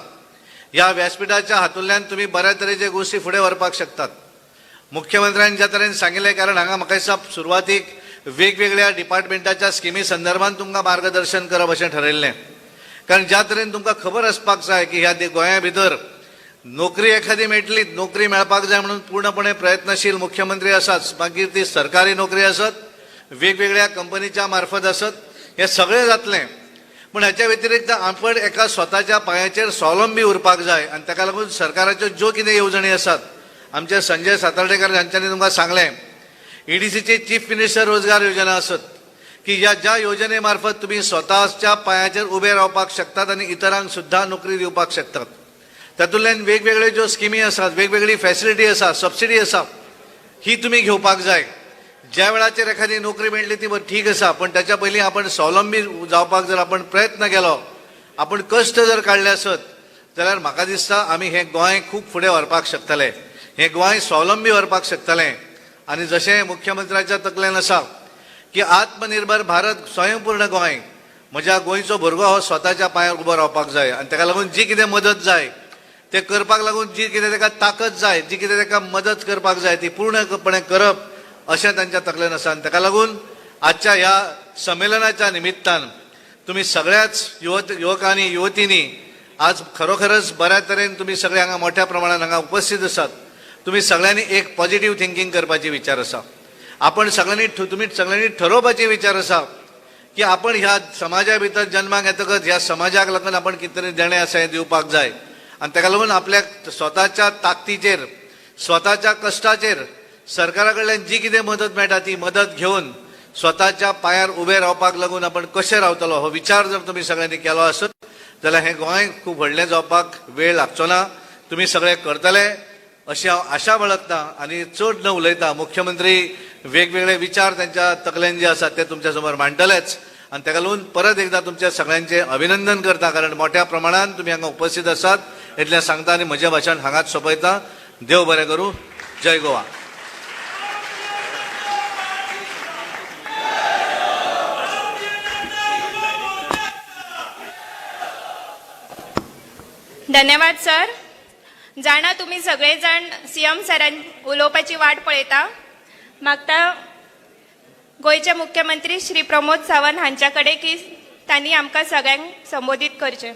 ह्या व्यासपीठाच्या हातूंतल्यान तुमी बऱ्या तरेचे गोश्टी फुडें व्हरपाक शकतात. मुख्यमंत्र्यान ज्या तरेन सांगिल्लें, कारण हांगा म्हाका दिसता सुरवातीक वेगवेगळ्या डिपार्टमेंटाच्या स्किमी संदर्भात तुमकां मार्गदर्शन करप अशें ठरयल्लें. कारण ज्या तरेन तुमकां खबर आसपाक जाय की ह्या गोंया भितर नोकरी एखादी मेळटली, नोकरी मेळपाक जाय म्हणून पूर्णपणे प्रयत्नशील मुख्यमंत्री आसात. मागीर ती सरकारी नोकरी आसत, वेगवेगळ्या कंपनीच्या मार्फत आसत, हें सगळें जातलें. पण हाच्या व्यतिरिक्त आपण एका स्वताच्या पांयाचेर स्वावलंबी उरपाक जाय आनी ताका लागून सरकाराच्यो ज्यो कितें येवजणी आसात आमचे संजय सातर्डेकर हांच्यांनी तुमकां सांगलें ईडीसीची चीफ मिनिस्टर रोजगार योजना आसत की ज्या योजने मार्फत तुम्ही स्वताच्या पांयाचेर उबे रावपाक शकतात आणि इतरांक सुद्धा नोकरी दिवपाक शकतात तातूंतल्यान वेगवेगळ्यो ज्यो स्किमी आसात वेगवेगळी फॅसिलिटी आसा सबसिडी आसा ही तुम्ही घेवपाक जाय ज्या वेळाचेर एखादी नोकरी मेळटली ती ठीक आसा पण त्याच्या पयलीं आपण स्वावलंबी जावपाक जर आपण प्रयत्न केलो आपण कश्ट जर काडले आसत जाल्यार म्हाका दिसता आमी हें गोंय खूब फुडें व्हरपाक शकतले हें गोंय स्वावलंबी व्हरपाक शकतलें आनी जशें मुख्यमंत्र्याच्या तकलेन आसा की आत्मनिर्भर भारत स्वयंपूर्ण गोंय म्हज्या गोंयचो भुरगो हो स्वताच्या पांयार उबो रावपाक जाय आनी ताका लागून जी कितें मदत जाय ते करपाक लागून जी कितें ताका ताकद जाय जी कितें ताका मदत करपाक जाय ती पूर्णपणे करप अशें तांच्या तकलेन आसा आनी ताका लागून आजच्या ह्या संमेलनाच्या निमित्तान तुम्ही सगळ्याच युवकांनी युवतींनी आज खरोखरच बऱ्या तरेन तुम्ही सगळे हांगा मोठ्या प्रमाणात हांगा उपस्थित आसात तुम्ही सगळ्यांनी एक पॉझिटिव्ह थिंकींग करपाची विचार आसा आपण तुम्ही सगळ्यांनी ठरोवपाची विचार आसा की आपण ह्या समाजा भितर जन्माक येतकच ह्या समाजाक लागून आपण कितें तरी देणें आसा हें दिवपाक जाय आनी ताका लागून आपल्या स्वताच्या ताकदीचेर स्वताच्या कश्टाचेर सरकारा कडल्यान जी कितें मदत मेळटा ती मदत घेवन स्वताच्या पांयार उबे रावपाक लागून आपण कशें रावतलो हो विचार जर तुम्ही सगळ्यांनी केलो आसत जाल्यार हें गोंय खूब व्हडलें जावपाक वेळ लागचो ना तुम्ही सगळे करतले अशी हांव आशा बाळगतां आनी चड न उलयता मुख्यमंत्री वेगवेगळे विचार त्यांच्या तकलेन जे आसात ते तुमच्या समोर मांडटलेच आनी ताका लागून परत एकदा तुमच्या सगळ्यांचे अभिनंदन करता कारण मोठ्या प्रमाणात तुम्ही हांगा उपस्थित आसात इतलें सांगता आनी म्हजें भाशण हांगाच सोंपयता देव बरें करूं जय गोवा धन्यवाद सर जाणा तुम्ही सगळेजण सीएम सरान उलोवपाची वाट पळयता मागता गोयचे मुख्यमंत्री श्री प्रमोद सावंत हांच्या कडेन की तांणी आमकां सगळ्यांक संबोधीत करचें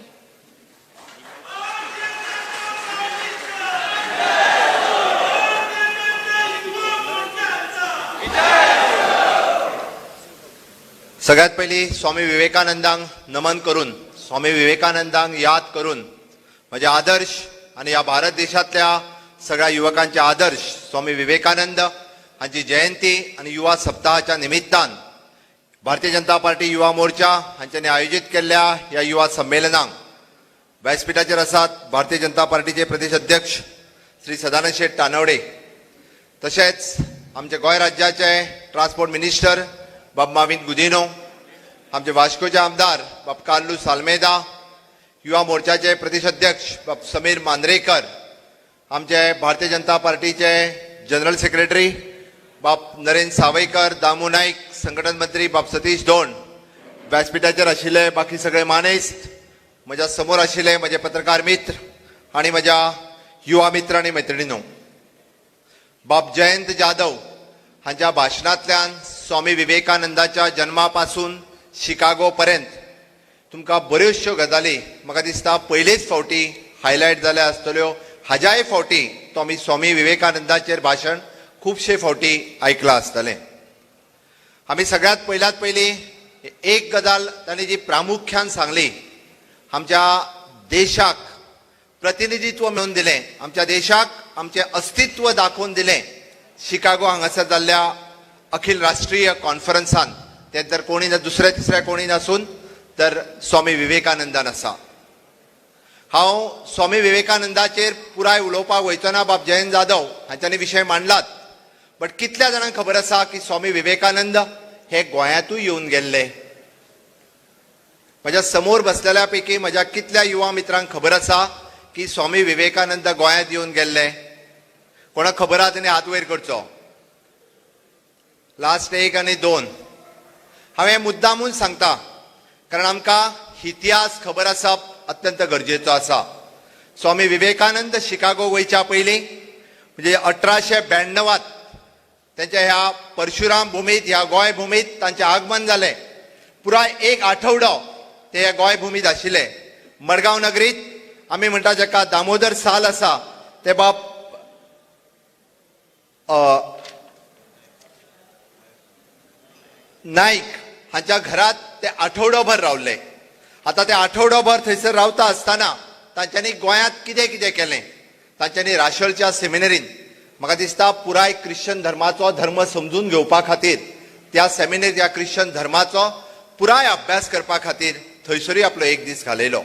सगळ्यात पहिली स्वामी विवेकानंदांक नमन करून स्वामी विवेकानंदांक याद करून म्हजे आदर्श आणि या भारत देशातल्या सगळ्या युवकांचे आदर्श स्वामी विवेकानंद हांची जयंती आणि युवा सप्ताहाच्या निमित्तान भारतीय जनता पार्टी युवा मोर्चा हांच्यांनी आयोजित केल्ल्या या युवा संमेलनाक व्यासपीठाचेर आसात भारतीय जनता पार्टीचे प्रदेश अध्यक्ष श्री सदानंद शेट तानवडे तशेंच आमचे गोंय राज्याचे ट्रान्सपोर्ट मिनिस्टर बाब माविन गुदिनो आमचे वास्कोचे आमदार बाब कार्लूस आल्मेदा युवा मोर्चाचे प्रदेश अध्यक्ष बाब समीर मांद्रेकर आमचे भारतीय जनता पार्टीचे जनरल सेक्रेटरी बाब नरेंद्र सावयकर दामू नाईक संघटन मंत्री बाब सतीश दोंड व्यासपीठाचेर आशिल्ले बाकी सगळे मानेस्त म्हज्या समोर आशिल्ले म्हजे पत्रकार मित्र आणि म्हज्या युवा मित्र आणि मैत्रिणींनो बाब जयंत जाधव हांच्या भाशणांतल्यान स्वामी विवेकानंदाच्या जन्मापासून शिकागो पर्यंत तुमकां बऱ्योचश्यो गजाली म्हाका दिसता पयलेच फावटी हायलायट जाल्या आसतल्यो हाज्याय फावटी तो आमी स्वामी विवेकानंदाचेर भाशण खुबशे फावटी आयकलां आसतलें आमी सगळ्यात पयली एक गजाल तांणी जी प्रामुख्यान सांगली आमच्या देशाक प्रतिनिधित्व मेळोवन दिलें आमच्या देशाक आमचें अस्तित्व दाखोवन दिलें शिकागो हांगासर जाल्ल्या अखिल राष्ट्रीय कॉन्फरन्सान ते तर कोणी ना दुसऱ्या तिसऱ्या कोणी नासून तर स्वामी विवेकानंदान आसा हांव स्वामी विवेकानंदाचेर पुराय उलोवपाक वयतना बाब जयंत जाधव हांच्यांनी विशय मांडलात बट कितल्या जाणांक खबर आसा की स्वामी विवेकानंद हे गोंयांतूय येवन गेल्ले म्हज्या समोर बसलेल्या पैकी म्हज्या कितल्या युवा मित्रांक खबर आसा की स्वामी विवेकानंद गोंयांत येवन गेल्ले कोणाक खबर आहा ताणें हात वयर करचो लास्ट एक आनी दोन हांवें मुद्दामून सांगता कारण आमकां इतिहास खबर आसप अत्यंत गरजेचो आसा स्वामी विवेकानंद शिकागो वयच्या पयलीं म्हणजे 1892 त्यांच्या ह्या परशुराम भूमीत ह्या गोंय भूमीत तांचें आगमन जालें पुराय एक आठवडो ते ह्या गोंय भूमीत आशिल्ले मडगांव नगरीत आमी म्हणटा जाका दामोदर साल आसा ते बाब नाईक हांच्या घरात ते आठवडोभर रावले आता ते आठवडोभर थंयसर रावता आसतना तांच्यांनी गोंयांत कितें कितें केलें, तांच्यांनी राशोलच्या सेमिनरीन म्हाका दिसता पुराय क्रिश्चन धर्माचो धर्म समजून घेवपा खातीर त्या सेमिनरीत ह्या क्रिश्चन धर्माचो पुराय अभ्यास करपा खातीर थंयसरूय आपलो एक दीस घालयलो.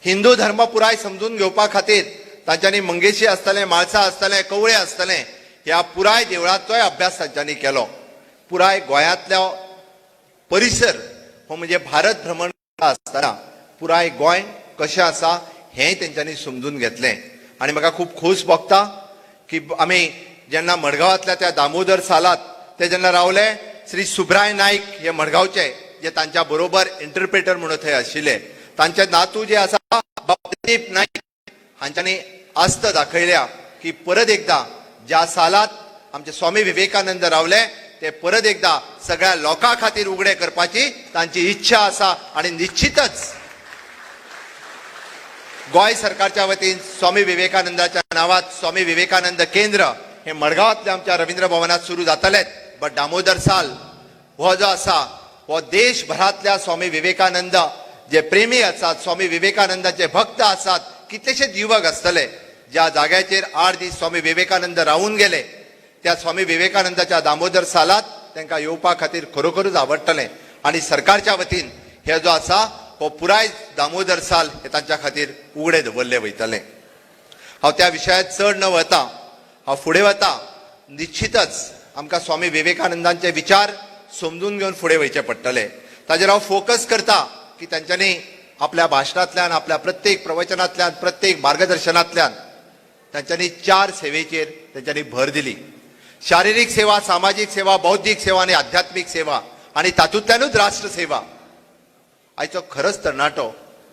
हिंदू धर्म पुराय समजून घेवपा खातीर तांच्यांनी मंगेशी आसतलें, म्हाळसा आसतलें, कवळे आसतलें, ह्या पुराय देवळाचोय अभ्यास तांच्यांनी केलो. पुराय गोंयांतलो परिसर हो म्हणजे भारत भ्रमण आसतना पुराय गोंय कशें आसा हेंय तेंच्यांनी समजून घेतलें. आनी म्हाका खूब खोस भोगता की आमी जेन्ना मडगांवांतल्या त्या दामोदर सालात ते जेन्ना रावले, श्री सुब्राय नायक हे मडगांवचे जे तांच्या बरोबर इंटरप्रेटर म्हणून थंय आशिल्ले, तांचे नातू जे आसा बाबदीप नायक हांच्यांनी आस्त दाखयल्या की परत एकदा ज्या सालात आमचे स्वामी विवेकानंद रावले ते परत एकदा सगळ्या लोकां खातीर उगडे करपाची तांची इच्छा आसा. आनी निश्चितच गोंय सरकारच्या वतीन स्वामी विवेकानंदाच्या नांवात स्वामी विवेकानंद केंद्र हे मडगांवांतल्या आमच्या रवींद्र भवनात सुरू जातलेच. बट दामोदर साल हो जो आसा हो देशभरांतल्या स्वामी विवेकानंद जे प्रेमी आसात, स्वामी विवेकानंदाचे भक्त आसात, कितलेशेच युवक आसतले ज्या जाग्याचेर 8 दीस स्वामी विवेकानंद रावून गेले, त्या स्वामी विवेकानंदाच्या दामोदर सालात तांकां येवपा खातीर खरोखरूच आवडटलें. आनी सरकारच्या वतीन हे जो आसा हो पुराय दामोदर साल हे तांच्या खातीर उगडे दवरले वयतलें. हांव त्या विशयात चड न वता, हांव फुडें वता. निश्चितच आमकां स्वामी विवेकानंदांचे विचार समजून घेवन फुडें वयचें पडटलें. ताजेर हांव फोकस करता की तांच्यांनी आपल्या भाशणांतल्यान, आपल्या प्रत्येक प्रवचनांतल्यान, प्रत्येक मार्गदर्शनांतल्यान तांच्यांनी 4 सेवेचेर तांच्यांनी भर दिली. शारिरीक सेवा, सामाजीक सेवा, बौद्धीक सेवा आनी आध्यात्मीक सेवा आनी तातूंतल्यानूच राष्ट्र सेवा. आयचो खरोच तरणाटो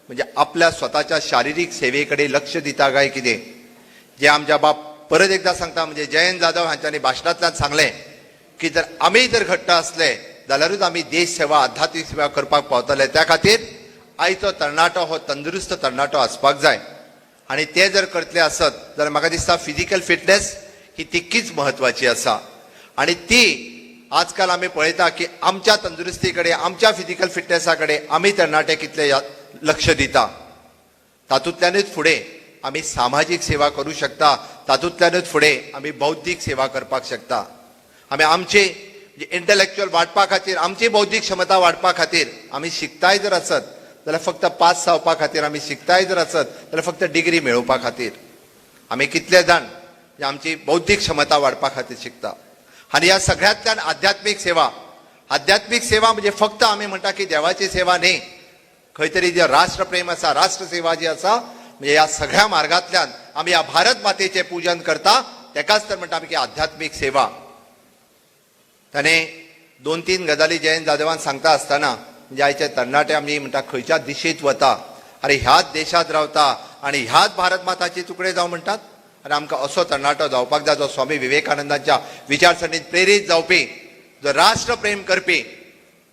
म्हणजे आपल्या स्वताच्या शारिरीक सेवे कडेन लक्ष दिता काय कितें, जे आमच्या बाप परत एकदा सांगता म्हणजे जयंत जाधव हांच्यांनी भाशणांतल्यान सांगलें की जर आमी जर घट्ट आसले जाल्यारूच आमी देश सेवा, आध्यात्मीक सेवा करपाक पावतले. त्या खातीर आयचो तरणाटो हो तंदुरुस्त तरणाटो आसपाक जाय. आनी ते जर करतले आसत जाल्यार म्हाका दिसता फिजिकल फिटनेस ही तितकीच म्हत्वाची आसा. आनी ती आजकाल आमी पळयता की आमच्या तंदुरुस्ती कडेन, आमच्या फिजिकल फिटनेसा कडेन आमी तरणाटे कितले लक्ष दिता. तातूंतल्यानूच फुडें आमी सामाजीक सेवा करूं शकता, तातूंतल्यानूच फुडें आमी बौद्धीक सेवा करपाक शकता. आमी आमचे इंटलेक्च्युअल वाडपा खातीर, आमची बौद्धीक क्षमता वाडपा खातीर आमी शिकताय जर आसत जाल्यार फक्त पास जावपा खातीर आमी शिकताय जर आसत जाल्यार फक्त डिग्री मेळोवपा खातीर आमी कितले जाण आमची बौद्धीक क्षमता वाडपा खातीर शिकता. आनी ह्या सगळ्यांतल्यान आध्यात्मीक सेवा म्हणजे फक्त आमी म्हणटा की देवाची सेवा न्ही, खंय तरी जे राष्ट्रप्रेम आसा, राष्ट्र सेवा जी आसा, म्हणजे ह्या सगळ्या मार्गांतल्यान आमी ह्या भारत मातेचें पूजन करता, तेकाच तर म्हणटा आमी की आध्यात्मीक सेवा. ताणें 2-3 गजाली जयंत जाधवान सांगता आसतना म्हणजे आयचे तरणाटे आमी म्हणटा खंयच्या दिशेत वता, अरे ह्याच देशात रावता आनी ह्याच भारत माताचे तुकडे जावं म्हणटात. आनी आमकां असो तरणाटो जावपाक जाय जो स्वामी विवेकानंदांच्या विचारसरणीत प्रेरीत जावपी, जो राष्ट्र प्रेम करपी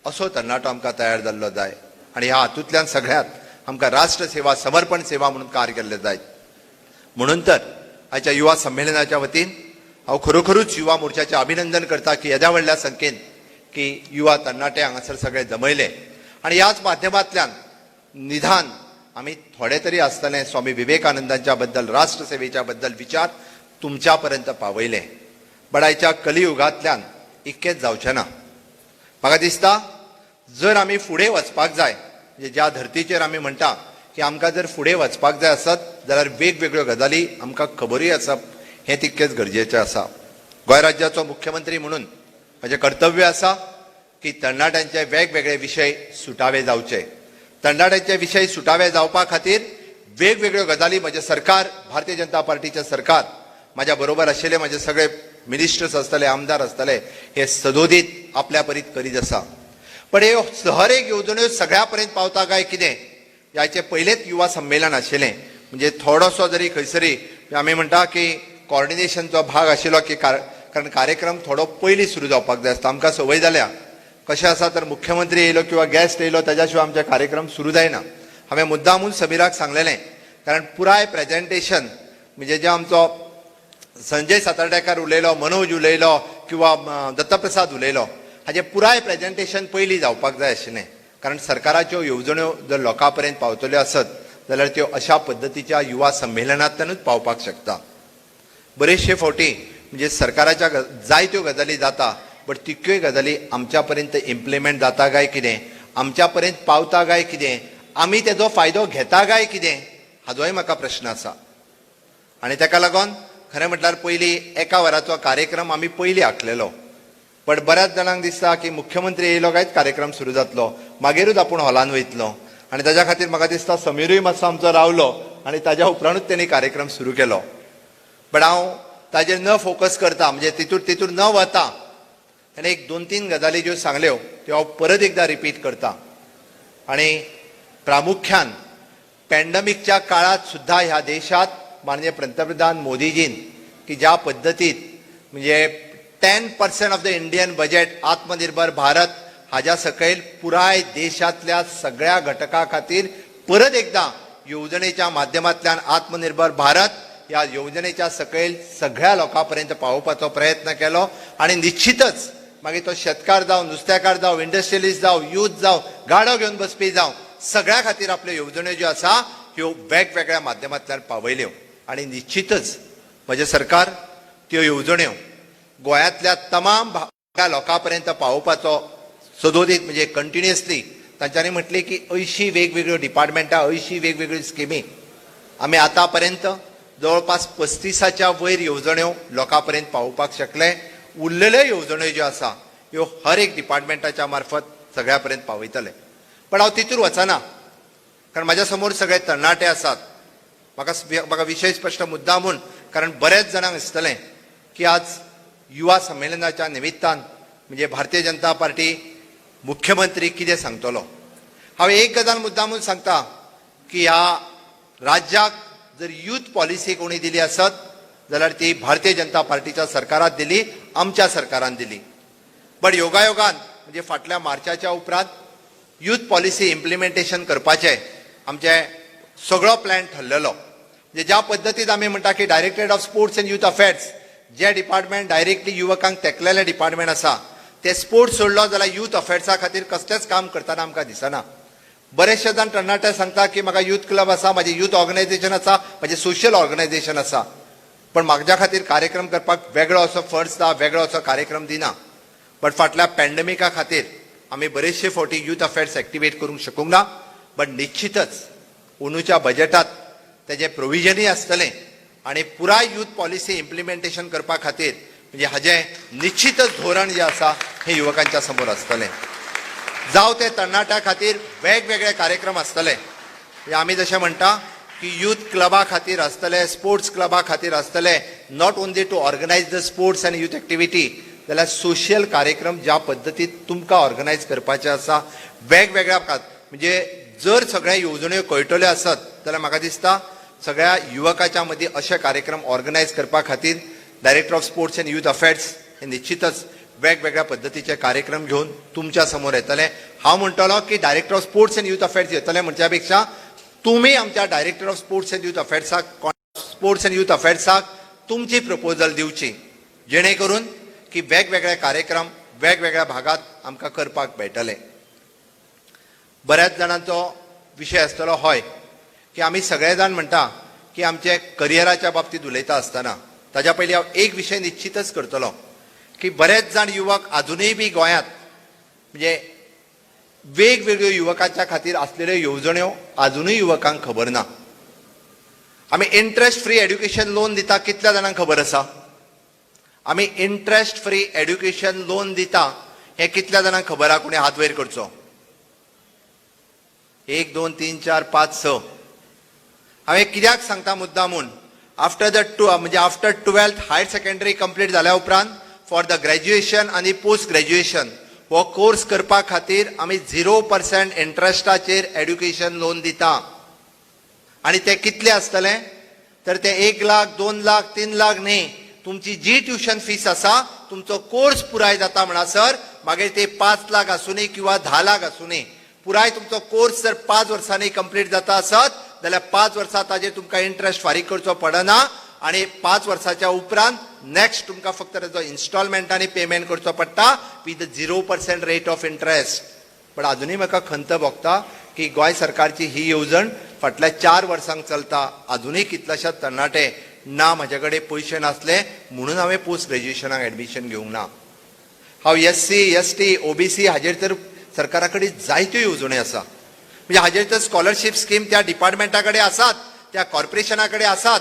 असो तरणाटो आमकां तयार जाल्लो जाय. आनी ह्या हातूंतल्यान सगळ्यात आमकां राष्ट्र सेवा, समर्पण सेवा म्हणून कार्य केल्लें जाय. म्हणून तर आयच्या युवा संमेलनाच्या वतीन हांव खरोखरूच युवा मोर्चाचें अभिनंदन करता की येद्या व्हडल्या संख्येन की युवा तरणाटे हांगासर सगळे जमयले. आनी ह्याच माध्यमांतल्यान निदान आमी थोडे तरी आसतले स्वामी विवेकानंदांच्या बद्दल, राष्ट्र सेवेच्या बद्दल विचार तुमच्या पर्यंत पावयले. बट आयच्या कलियुगांतल्यान इतकेंच जावचें ना. म्हाका दिसता जर आमी फुडें वचपाक जाय, म्हणजे ज्या धर्तीचेर आमी म्हणटा की आमकां जर फुडें वचपाक जाय आसत जाल्यार वेगवेगळ्यो गजाली आमकां खबरूय आसप हें तितकेंच गरजेचें आसा. गोंय राज्याचो मुख्यमंत्री म्हणून म्हजें कर्तव्य आसा की तरणाट्यांचे वेगवेगळे विशय सुटावे जावचे. तरणाट्यांचे विशय सुटावे जावपा खातीर वेगवेगळ्यो गजाली म्हजें सरकार, भारतीय जनता पार्टीचें सरकार, म्हाज्या बरोबर आशिल्ले म्हजे सगळे मिनिस्टर्स आसतले, आमदार आसतले, हे सदोदीत आपल्या परीत करीत आसा. पण हे हर एक येवजण्यो सगळ्या पर्यंत पावता काय कितें, ह्याचें पयलेंच युवा संमेलन आशिल्लें. म्हणजे थोडोसो जरी खंयसरी आमी म्हणटा की कॉर्डिनेशनचो भाग आशिल्लो की कारण कार्यक्रम थोडो पयलीं सुरू जावपाक जाय आसता. आमकां संवय जाल्या कशें आसा तर मुख्यमंत्री येयलो किंवा गेस्ट येयलो ताज्या शिवाय आमचे कार्यक्रम सुरू जायना. हांवें मुद्दामून समीराक सांगलेलें कारण पुराय प्रेजेंटेशन म्हणजे जे आमचो संजय सातर्डेकार उलयलो, मनोज उलयलो किंवा दत्तप्रसाद उलयलो, हाजें पुराय प्रेजेंटेशन पयलीं जावपाक जाय आशिल्लें. कारण सरकाराच्यो येवजण्यो जर लोकां पर्यंत पावतल्यो आसत जाल्यार त्यो अशा पद्दतीच्या युवा संमेलनांतल्यानूच पावपाक शकता. बरेचशे फावटी म्हणजे सरकाराच्या जायत्यो गजाली जाता, बट तितक्योय गजाली आमच्या पर्यंत इम्प्लिमेंट जाता काय कितें, आमच्या पर्यंत पावता काय कितें, आमी तेजो फायदो घेता काय कितें, हाजोय म्हाका प्रश्न आसा. आनी ताका लागून खरें म्हटल्यार पयलीं एका वराचो कार्यक्रम आमी पयलीं आंखलेलो, बट बऱ्याच जाणांक दिसता की मुख्यमंत्री येयलो कांयच कार्यक्रम सुरू जातलो, मागीरूच आपूण हॉलान वयतलो. आनी ताच्या खातीर म्हाका दिसता समीरूय मातसो आमचो रावलो आनी ताज्या उपरांतूच तेणी कार्यक्रम सुरू केलो. बट हांव ताजेर न फोकस करता, म्हणजे तितूर न वता, ताणें एक 2-3 गजाली ज्यो सांगल्यो त्यो हांव परत एकदा रिपीट करता. आनी प्रामुख्यान पॅन्डेमिकच्या काळात सुद्धा ह्या देशात माननीय पंतप्रधान मोदीजीन की ज्या पद्दतीत म्हणजे 10% ऑफ द इंडियन बजेट आत्मनिर्भर भारत हाज्या सकयल पुराय देशांतल्या सगळ्या घटकां खातीर परत एकदा येवजणेच्या माध्यमांतल्यान आत्मनिर्भर भारत ह्या येवजणेच्या सकयल सगळ्या लोकां पर्यंत पावोवपाचो प्रयत्न केलो. आनी निश्चितच मागीर तो शेतकार जावं, नुस्तेकार जावं, इंडस्ट्रियलिस्ट जावं, यूथ जावं, गाडो घेवन बसपी जावं, सगळ्या खातीर आपल्यो येवजण्यो ज्यो आसा ह्यो वेगवेगळ्या माध्यमांतल्यान पावयल्यो. आनी निश्चितच म्हजें सरकार त्यो येवजण्यो गोंयांतल्या तमाम लोकां पर्यंत पावोवपाचो सदोदीत म्हणजे कंटिन्युअसली तांच्यांनी म्हटलें की 80 वेगवेगळ्यो डिपार्टमेंटां, 80 वेगवेगळ्यो स्किमी आमी आतां पर्यंत जवळपास 35च्या वयर येवजण्यो लोकां पर्यंत पावोवपाक शकले. उरलेल्यो येवजण्यो ज्यो आसा ह्यो हर एक डिपार्टमेंटाच्या मार्फत सगळ्या पर्यंत पावयतले. पण हांव तितूर वचना, कारण म्हाज्या समोर सगळे तरणाटे आसात. म्हाका विशय स्पश्ट मुद्दा म्हूण, कारण बरेच जाणांक दिसतलें की आज युवा संमेलनाच्या निमित्तान म्हणजे भारतीय जनता पार्टी मुख्यमंत्री कितें सांगतलो. हांव एक गजाल मुद्दामून सांगता की ह्या राज्याक जर यूथ पॉलिसी कोणी दिली आसत जाल्यार ती भारतीय जनता पार्टीच्या सरकारात दिली, आमच्या सरकारान दिली. बट योगायोगान म्हणजे फाटल्या मार्चाच्या उपरांत यूथ पॉलिसी इम्प्लिमेंटेशन करपाचें आमचे सगळो प्लॅन ठरलेलो. म्हणजे ज्या पद्दतीन आमी म्हणटा की directorate of sports and youth affairs जे डिपार्टमेंट डायरेक्टली युवकांक तेंकलेले डिपार्टमेंट आसा ते स्पोर्ट्स सोडलो जाल्यार यूथ अफेर्सा खातीर कसलेंच काम करतना आमकां दिसना. बरेचशे जाण तरणाटे सांगता की म्हाका यूथ क्लब आसा, म्हाजें यूथ ऑर्गनायझेशन आसा, म्हाजें सोशल ऑर्गनायझेशन आसा, पण म्हाज्या खातीर कार्यक्रम करपाक वेगळो असो फंड्स दा, वेगळो असो कार्यक्रम दिना. बट फाटल्या पॅन्डेमिका खातीर आमी बरेचशे फावटी यूथ अफेर्स एक्टिवेट करूंक शकूंक ना. बट निश्चितच अंदूच्या बजेटात तेजें प्रोविजनूय आसतलें आनी पुराय यूथ पॉलिसी इम्प्लिमेंटेशन करपा खातीर म्हणजे हाजें निश्चितच धोरण जें आसा हें युवकांच्या समोर आसतलें. जावं ते तरणाट्या खातीर वेगवेगळे कार्यक्रम आसतले. आमी जशें म्हणटा की यूथ क्लबा खातीर आसतले, स्पोर्ट्स क्लबा खातीर आसतले, not only to organise the sports आनी यूथ एक्टिविटी, जाल्यार सोशियल कार्यक्रम ज्या पद्दतीन तुमकां ऑर्गनायज करपाचे आसा वेगवेगळ्या म्हणजे जर सगळ्या येवजण्यो कळटल्यो आसत जाल्यार म्हाका दिसता सगळ्या युवकाच्या मदीं अशे कार्यक्रम ऑर्गनायज करपा खातीर director of sports and youth affairs हे निश्चितच वेगवेगळ्या पद्दतीचे कार्यक्रम घेवन तुमच्या समोर येतले. हांव म्हणटलो की director of sports and youth affairs येतले म्हणच्या पेक्षा तुमी आमच्या director of sports and youth अफेर्साक तुमची प्रपोजल दिवची, जेणे करून की वेगवेगळे कार्यक्रम वेगवेगळ्या भागात आमकां करपाक मेळटले. बऱ्याच जाणांचो विशय आसतलो हय की आमी सगळे जाण म्हणटा की आमचे करियराच्या बाबतींत उलयता आसतना ताच्या पयलीं हांव एक विशय निश्चितच करतलो की बरेच जाण युवक अजूनय बी गोंयांत म्हणजे वेगवेगळ्यो युवकांच्या खातीर आसलेल्यो येवजण्यो अजूनय युवकांक खबर ना. आमी इंट्रस्ट फ्री एड्युकेशन लोन दिता, कितल्या जाणांक खबर आसा? आमी इंट्रस्ट फ्री एड्युकेशन लोन दिता हें कितल्या जाणांक खबर आहा? कोणी हात वयर करचो. 1 2 3 4 5 6. हांवें कित्याक सांगता मुद्दामून, after 12th higher secondary complete जाल्या उपरांत फॉर द ग्रॅज्युएशन आनी पोस्ट ग्रॅज्युएशन हो कोर्स करपा खातीर आमी 0% इंट्रस्टाचेर एड्युकेशन लोन दिता. आनी ते कितले आसतले तर ते 1 लाख 2 लाख 3 लाख न्ही, तुमची जी ट्युशन फीस आसा तुमचो कोर्स पुराय जाता म्हणसर मागीर ते 5 लाख आसूनी किंवा 10 लाख आसूनी, पुराय तुमचो कोर्स जर 5 वर्सांनी कंप्लीट जाता आसत जाल्यार 5 वर्सां ताजेर तुमकां इंट्रस्ट फारीक करचो पडना आनी 5 वर्साच्या उपरांत नेक्स्ट तुमकां फक्त ताजो इन्स्टॉलमेंटांनी पेमेंट करचो पडटा विथ 0% रेट ऑफ इंट्रस्ट. पण अजूनही म्हाका खंत भोगता की गोंय सरकारची ही येवजण फाटल्या 4 वर्सांक चलता. अजूनही कितलेशेच तरणाटे ना म्हाजे कडेन पयशे नासले म्हणून हांवें पोस्ट ग्रॅज्युएशनाक एडमिशन घेवंक ना. हांव SC, ST, OBC हाजेर तर सरकारा कडेन जायत्यो येवजण्यो आसा. म्हणजे हाजेर तर स्कॉलरशीप स्कीम त्या डिपार्टमेंटा कडेन आसात, त्या कॉर्पोरेशना कडेन आसात.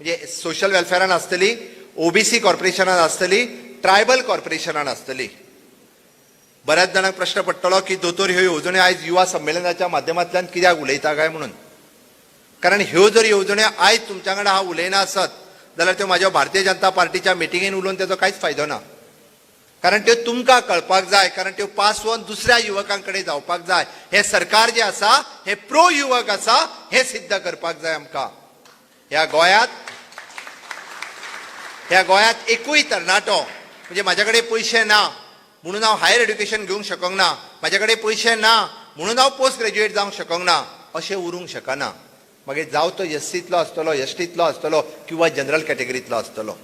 म्हणजे सोशल वेलफेअरान आसतली, OBC कॉर्पोरेशनान आसतली, ट्रायबल कॉर्पोरेशनान आसतली. बऱ्याच जाणांक प्रश्न पडटलो की दोतोर ह्यो येवजण्यो आयज युवा संमेलनाच्या माध्यमांतल्यान कित्याक उलयता काय म्हणून. कारण ह्यो जर येवजण्यो आयज तुमच्या वांगडा हांव उलयना आसत जाल्यार त्यो म्हाज्या भारतीय जनता पार्टीच्या मिटिंगेन उलोवन तेजो कांयच फायदो ना. कारण त्यो तुमकां कळपाक जाय, कारण त्यो पास होवन दुसऱ्या युवकां कडेन जावपाक जाय. हे सरकार जे आसा हे प्रो युवक आसा हे सिद्ध करपाक जाय आमकां. ह्या गोंयांत एकूय तरणाटो म्हणजे म्हाजे कडेन पयशे ना म्हणून हांव हायर एड्युकेशन घेवंक शकूंक ना, म्हाजे कडेन पयशे ना म्हणून हांव पोस्ट ग्रॅज्युएट जावंक शकूंक ना अशें उरूंक शकना. मागीर जावं तो SCतलो आसतलो, STतलो आसतलो किंवा जनरल कॅटेगरींतलो आसतलो.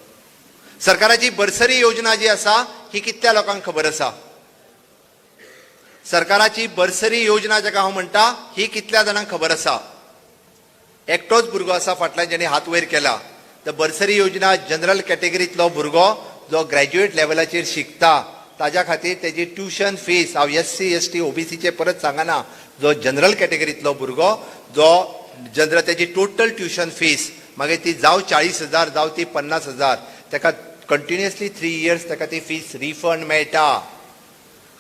सरकाराची बर्सरी योजना जी आसा ही कितल्या लोकांक खबर आसा? सरकाराची बर्सरी योजना जाका हांव म्हणटा ही कितल्या जाणांक खबर आसा? एकटोच भुरगो आसा फाटल्यान जेणे हात वयर केला. द बर्सरी योजना जनरल कॅटेगरींतलो भुरगो जो ग्रॅज्युएट लेवलाचेर शिकता ताज्या खातीर तेजी ट्युशन फीस हांव SC, ST, OBCचे परत सांगना. जो जनरल कॅटेगरींतलो भुरगो जो तेजी टोटल ट्युशन फीस मागीर ती जावं 40,000 जावं ती 50,000 ताका कंटिन्युअसली 3 years ताका ती फीस रिफंड मेळटा.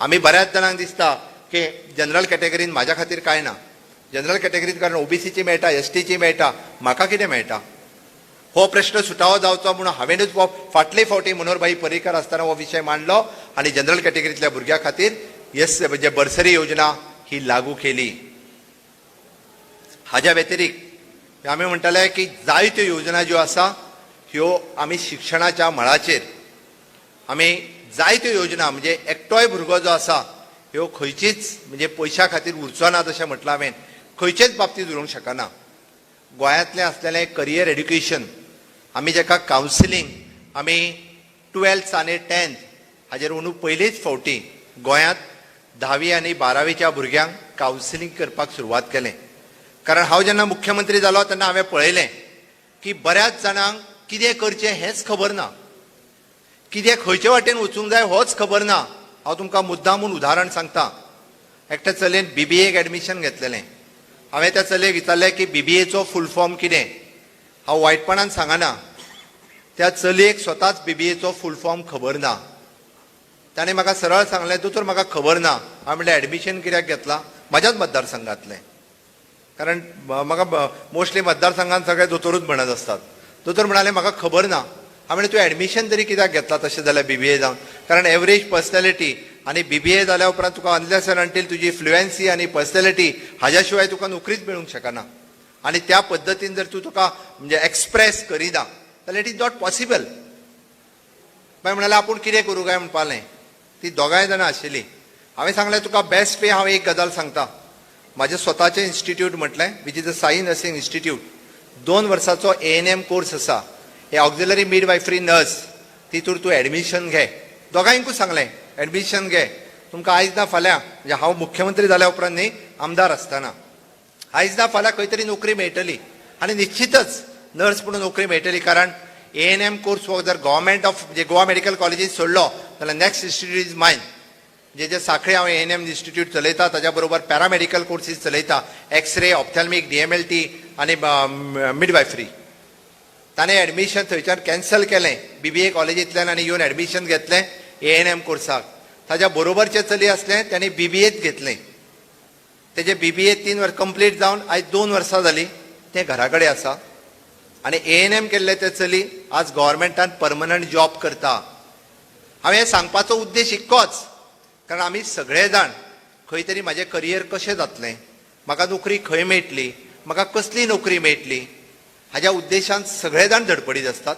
आमी बऱ्याच जाणांक दिसता की जनरल कॅटेगरीन म्हाज्या खातीर कांय ना, जनरल कॅटेगरींत कारण OBCची मेळटा, STची मेळटा, म्हाका कितें मेळटा? हो प्रश्न सुटावो जावचो म्हणून हांवेनूच फाटले फावटी मनोहरभाई पर्रीकर आसतना हो विशय मांडलो आनी जनरल कॅटेगरींतल्या भुरग्यां खातीर म्हणजे बर्सरी योजना ही लागू केली. हाज्या व्यतिरिक्त आमी म्हणटाले की जायत्यो योजना ज्यो आसा ह्यो आमी शिक्षणाच्या मळाचेर आमी जायत्यो योजना म्हणजे एकटोय भुरगो जो आसा ह्यो खंयचीच म्हणजे पयशा खातीर उरचो ना जशें म्हटलां हांवें, खंयचेच बाबतींत उरूंक शकना. गोंयांतलें आसलेलें करियर एड्युकेशन आमी जेका कावन्सिलींग आमी 12th आनी 10th हाजेर अंदू पयलीच फावटी गोंयांत 10वी आनी 12वीच्या भुरग्यांक कावन्सिलींग करपाक सुरवात केलें. कारण हांव जेन्ना मुख्यमंत्री जालो तेन्ना हांवें पळयलें की बऱ्याच जाणांक कितें करचें हेंच खबर ना, कितें खंयचे वाटेन वचूंक जाय होच खबर ना. हांव तुमकां मुद्दामून उदाहरण सांगता. एकट्या चलयेन BBAक एडमिशन घेतलेलें. हांवें त्या चलयेक विचारलें की BBAचो फूल फॉर्म कितें? हांव वायटपणान सांगना, त्या चलयेक स्वताच BBAचो फूल फॉर्म खबर ना. ताणें म्हाका सरळ सांगलें दोतोर म्हाका खबर ना. हांवें म्हणलें एडमिशन कित्याक घेतलां? म्हाज्याच मतदारसंघांतलें. कारण म्हाका मोस्टली मतदारसंघांत सगळे दोतोरूच म्हणत आसतात. दोतोर म्हणाले म्हाका खबर ना. हांवें म्हणलें तूं एडमिशन तरी कित्याक घेतला तशें जाल्यार BBA जावन? कारण एवरेज पर्सनॅलिटी आनी BBA जाल्या उपरांत तुका अनलेस एंड अंटील तुजी फ्लुएन्सी आनी पर्सनॅलिटी हाज्या शिवाय तुका नोकरीच मेळूंक शकना. आनी त्या पद्दतीन जर तूं तुका म्हणजे एक्सप्रेस करिना जाल्यार इट इज नॉट पॉसिबल. मागीर म्हणाले आपूण कितें करूं काय म्हणपालें. ती दोगांय जाणां आशिल्लीं. हांवें सांगलें तुका बेस्ट पे हांव एक गजाल सांगता. म्हाजें स्वताचें इन्स्टिट्यूट म्हटलें which is a Sai nursing institute. 2 वर्साचो ANM कोर्स आसा. हे ऑक्झिलरी मिडवायफरी नर्स तितूर तूं एडमिशन घे. दोगांयकूय सांगलें एडमिशन घे. तुमकां आयज ना फाल्यां म्हणजे हांव मुख्यमंत्री जाल्या उपरांत न्ही आमदार आसतना आयज ना फाल्यां खंय तरी नोकरी मेळटली आनी निश्चितच नर्स म्हणून नोकरी मेळटली. कारण ANM कोर्स हो जर गव्हर्मेंट ऑफ म्हणजे गोवा मेडिकल कॉलेजीस सोडलो जाल्यार नेक्स्ट इन्स्टिट्यूट इज मायन. जे साखळे हांव ANM इन्स्टिट्यूट चलयता ताच्या बरोबर पॅरामेडिकल कोर्सीस चलयता. एक्सरे, ऑप्थॅल्मिक, DMLT आनी मिडवायफरी. ताणें एडमिशन थंयच्यान कॅन्सल केलें BBA कॉलेजींतल्यान आनी येवन एडमिशन घेतलें ANM कोर्साक. ताच्या बरोबरचें चली आसलें ताणें BBAत घेतलें. तेजें BBA 3 वर्स कंप्लीट जावन आयज 2 वर्सां जालीं तें घरा कडेन आसा. आनी ANM केल्लें तें चली आज गव्हर्मेंटान परमनंट जॉब करता. हांवें हें सांगपाचो उद्देश इतकोच कारण आमी सगळे जाण खंय तरी म्हाजें करियर कशें जातलें, म्हाका नोकरी खंय मेळटली, म्हाका कसली नोकरी मेळटली हाज्या उद्देशान सगळे जाण धडपडीत आसतात.